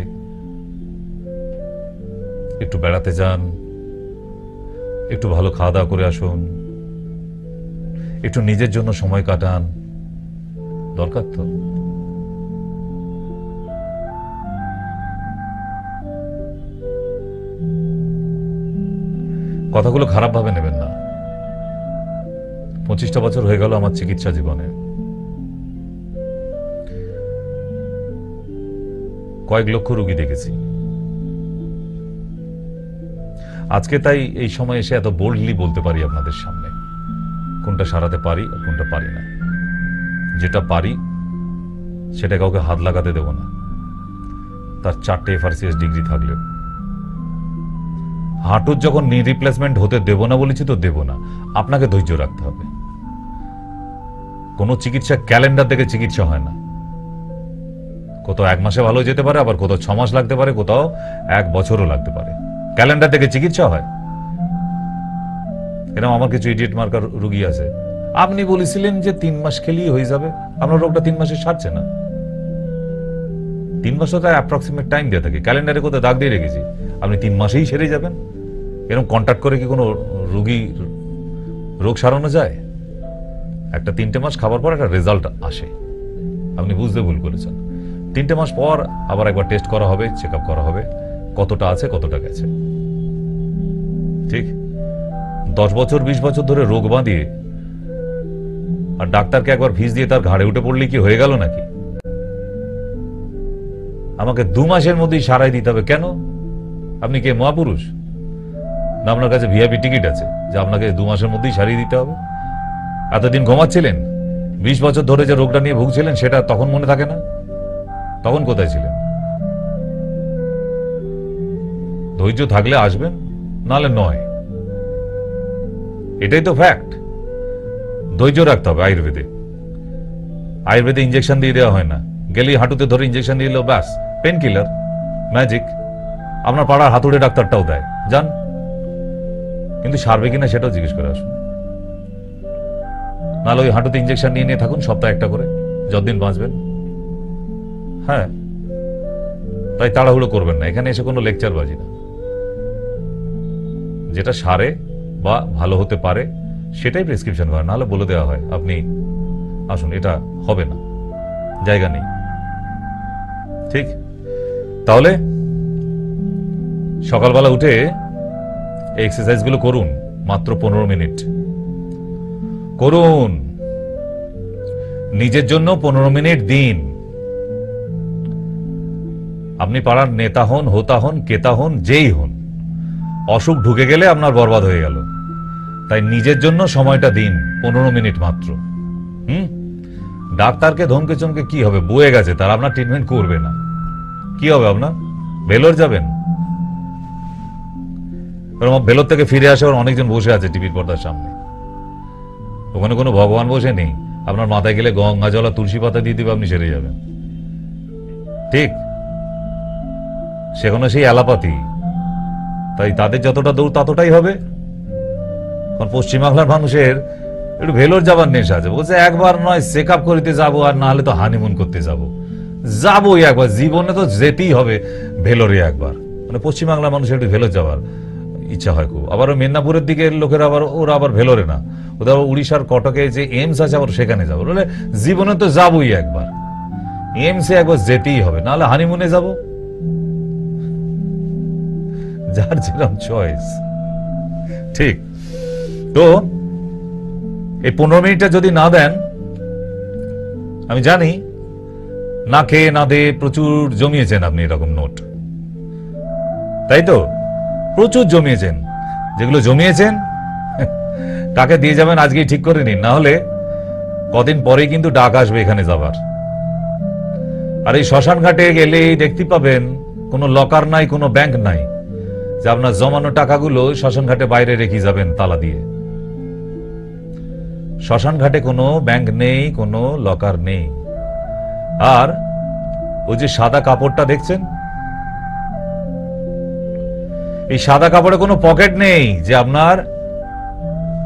একটু বেড়াতে যান, একটু ভালো খাওয়া দাওয়া করে আসুন, একটু নিজের জন্য সময় কাটান, দরকার তো। কথাগুলো খারাপভাবে নেবেন না। 25টা বছর হয়ে গেল আমার চিকিৎসা জীবনে। কয়েক লক্ষ রোগী দেখেছি। আজকে তাই এই সময় এসে এত বোল্ডলি বলতে পারি আপনাদের সামনে কোনটা সারাতে পারি আর কোনটা পারি না। যেটা পারি সেটা কাউকে হাত লাগাতে দেব না, তার 4টে FRCS ডিগ্রি থাকলেও। হাঁটুর যখন নি রিপ্লেসমেন্ট হতে দেব না বলেছি তো দেব না। আপনাকে ধৈর্য রাখতে হবে। কোনো চিকিৎসা ক্যালেন্ডার দেখে চিকিৎসা হয় না। কোথাও 1 মাসে ভালো যেতে পারে, আবার কোথাও 6 মাস লাগতে পারে, কোথাও 1 বছরও লাগতে পারে। ক্যালেন্ডার দেখে চিকিৎসা হয়? এরকম আমার কিছু ইডিয়েট মার্কার রোগী আছে, আপনি বলেছিলেন যে 3 মাস খেলেই হয়ে যাবে, আপনার রোগটা 3 মাসে সারছে না। 3 মাস তো অ্যাপ্রক্সিমেট টাইম দেওয়া থাকে, ক্যালেন্ডারে কোথাও দাগ দিয়ে রেখেছি, আপনি 3 মাসেই সেরে যাবেন। এরকম কন্ট্যাক্ট করে কি কোনো রোগী রোগ সারানো যায়? একটা 3টে মাস খাবার পর একটা রেজাল্ট আসে। আপনি বুঝতে ভুল করেছেন। 3টে মাস পর আবার একবার টেস্ট করা হবে, চেক আপ করা হবে, কতটা আছে কতটা গেছে। ঠিক 10 বছর 20 বছর ধরে রোগ বাঁধিয়ে আর ডাক্তারকে একবার ফিস দিয়ে তার ঘাড়ে উঠে পড়লে কি হয়ে গেল নাকি? আমাকে 2 মাসের মধ্যেই সারাই দিতে হবে কেন? আপনি কে মহাপুরুষ? না আপনার কাছে ভিআইপি টিকিট আছে যে আপনাকে 2 মাসের মধ্যেই সারিয়ে দিতে হবে? এতদিন ঘুমাচ্ছিলেন, 20 বছর ধরে যে রোগটা নিয়ে ভুগছিলেন সেটা তখন মনে থাকে না? তখন কোথায় ছিলেন? ধৈর্য থাকলে আসবেন, নাহলে নয়। এটাই তো ফ্যাক্ট। ধৈর্য রাখতে হবে। আয়ুর্বেদে ইঞ্জেকশন দিয়ে দেওয়া হয় না, গেলেই হাঁটুতে ধরে ইঞ্জেকশন দিয়ে দিল, ব্যাস পেন কিলার, ম্যাজিক। আপনার পাড়ার হাতুড়ে ডাক্তারটাও দেয়, যান। কিন্তু সারবে কিনা সেটাও জিজ্ঞেস করে আসুন। নাহলে ওই হাঁটুতে ইঞ্জেকশন নিয়ে নিয়ে থাকুন সপ্তাহে একটা করে, যতদিন বাঁচবেন। হ্যাঁ, তাই তাড়াহুড়ো করবেন না। এখানে এসে কোনো লেকচার বাজি না। যেটা সারে বা ভালো হতে পারে সেটাই প্রেসক্রিপশন করেন, নাহলে বলে দেওয়া হয় আপনি আসুন, এটা হবে না, জায়গা নেই। ঠিক? তাহলে সকালবেলা উঠে এই এক্সারসাইজগুলো করুন, মাত্র 15 মিনিট করুন। নিজের জন্য 15 মিনিট দিন। আপনি পাড়ার নেতা হন, হোতা হন, কেতা হন, যেই হন, অসুখ ঢুকে গেলে আপনার বরবাদ হয়ে গেল। তাই নিজের জন্য সময়টা দিন, 15 মিনিট মাত্র। ডাক্তারকে ধমকে চমকে কি হবে? বয়ে গেছে তার, আপনার ট্রিটমেন্ট করবে না। কি হবে আপনার? ভেলোর যাবেন? ভেলোর থেকে ফিরে আসে অনেকজন বসে আছে টিভির পর্দার সামনে। ওখানে কোনো ভগবান বসে নেই। আপনার মাথায় গেলে গঙ্গা জল আর তুলসী পাতা দিয়ে দিবে, আপনি সেরে যাবেন। ঠিক? সেখানে সেই অ্যালোপ্যাথি। তাই তাদের যতটা দৌড় ততটাই হবে। কারণ পশ্চিমবাংলার মানুষের একটু ভেলোর যাবার নেশা আছে। বলছে একবার নয় চেক আপ করিতে যাবো, আর না হলে তো হানিমুন করতে যাবোই একবার, জীবনে তো যেতেই হবে ভেলোরে একবার। মানে পশ্চিমবাংলার মানুষের একটু ভেলোর যাবার ইচ্ছা হয় খুব। আবার মেদিনীপুরের দিকের লোকেরা ওরা আবার ভেলোরে না, ওদের উড়িষ্যার কটকে যে এইমস আছে আবার সেখানে যাবো। বলে জীবনে তো যাবোই একবার, এইমসে একবার যেতেই হবে, নাহলে হানিমুনে যাব। যার যেরকম চয়েস। ঠিক? তো এই 15 মিনিটটা যদি না দেন, আমি জানি না খেয়ে না দিয়ে প্রচুর জমিয়েছেন আপনি এরকম নোট, তাই তো? প্রচুর জমিয়েছেন। যেগুলো জমিয়েছেন কাকে দিয়ে যাবেন আজকেই ঠিক করে নিন, না হলে কদিন পরেই কিন্তু ডাক আসবে এখানে যাবার। আর এই শ্মশান ঘাটে গেলেই দেখতে পাবেন কোনো লকার নাই, কোনো ব্যাংক নাই, যে আপনার জমানো টাকাগুলো শ্মশান ঘাটে বাইরে রেখে যাবেন তালা দিয়ে। শ্মশান ঘাটে কোনো ব্যাংক নেই, কোনো লকার নেই। আর ওই যে সাদা কাপড়টা দেখছেন, এই সাদা কাপড়ে কোনো পকেট নেই যে আপনার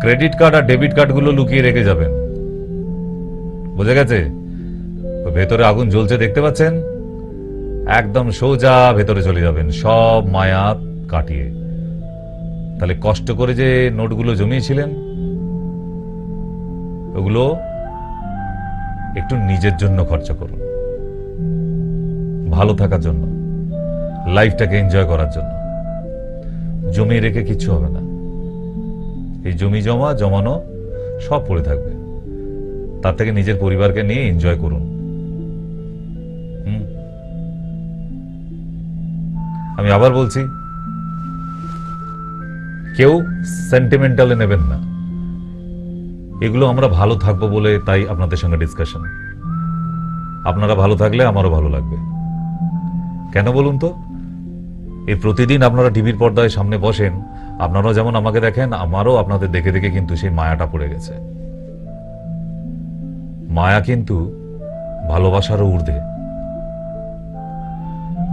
ক্রেডিট কার্ড আর ডেবিট কার্ড গুলো লুকিয়ে রেখে যাবেন। বুঝে গেছে? ভেতরে আগুন জ্বলছে দেখতে পাচ্ছেন, একদম সোজা ভেতরে চলে যাবেন সব মায়া কাটিয়ে। তাহলে কষ্ট করে যে নোটগুলো জমিয়েছিলেন ওগুলো একটু নিজের জন্য খরচা করুন, ভালো থাকার জন্য, লাইফটাকে এনজয় করার জন্য। জমিয়ে রেখে কিচ্ছু হবে না। এই জমি জমা জমানো সব পড়ে থাকবে, তার থেকে নিজের পরিবারকে নিয়ে এনজয় করুন। আমি আবার বলছি, কেউ সেন্টিমেন্টালে নেবেন না, এগুলো আমরা ভালো থাকবো বলে তাই আপনাদের সঙ্গে ডিসকাশন। আপনারা ভালো থাকলে আমারও ভালো লাগবে। কেন বলুন তো? এই প্রতিদিন আপনারা টিভির পর্দায় সামনে বসেন, আপনারাও যেমন আমাকে দেখেন, আমারও আপনাদের দেখে দেখে কিন্তু সেই মায়াটা পড়ে গেছে। মায়া কিন্তু ভালোবাসারও ঊর্ধ্বে।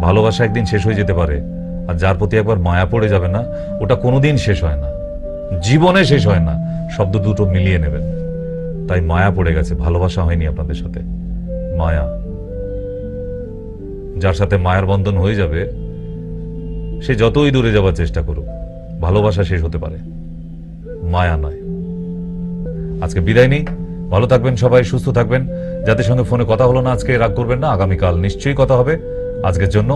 ভালোবাসা একদিন শেষ হয়ে যেতে পারে, আর যার প্রতি একবার মায়া পড়ে যাবে না, ওটা কোনোদিন শেষ হয় না, জীবনে শেষ হয় না। শব্দ দুটো মিলিয়ে নেবেন। তাই মায়া পড়ে গেছে, ভালোবাসা হয়নি আপনাদের সাথে, মায়া। যার সাথে মায়ার বন্ধন হয়ে যাবে সে যতই দূরে যাবার চেষ্টা করুক, ভালোবাসা শেষ হতে পারে, মায়া নয়। আজকে বিদায় নিই, ভালো থাকবেন সবাই, সুস্থ থাকবেন। যাদের সঙ্গে ফোনে কথা হলো না আজকে, রাগ করবেন না, আগামীকাল নিশ্চয়ই কথা হবে। আজকের জন্য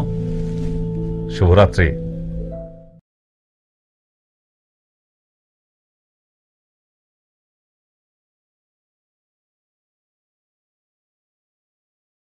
শুভরাত্রি।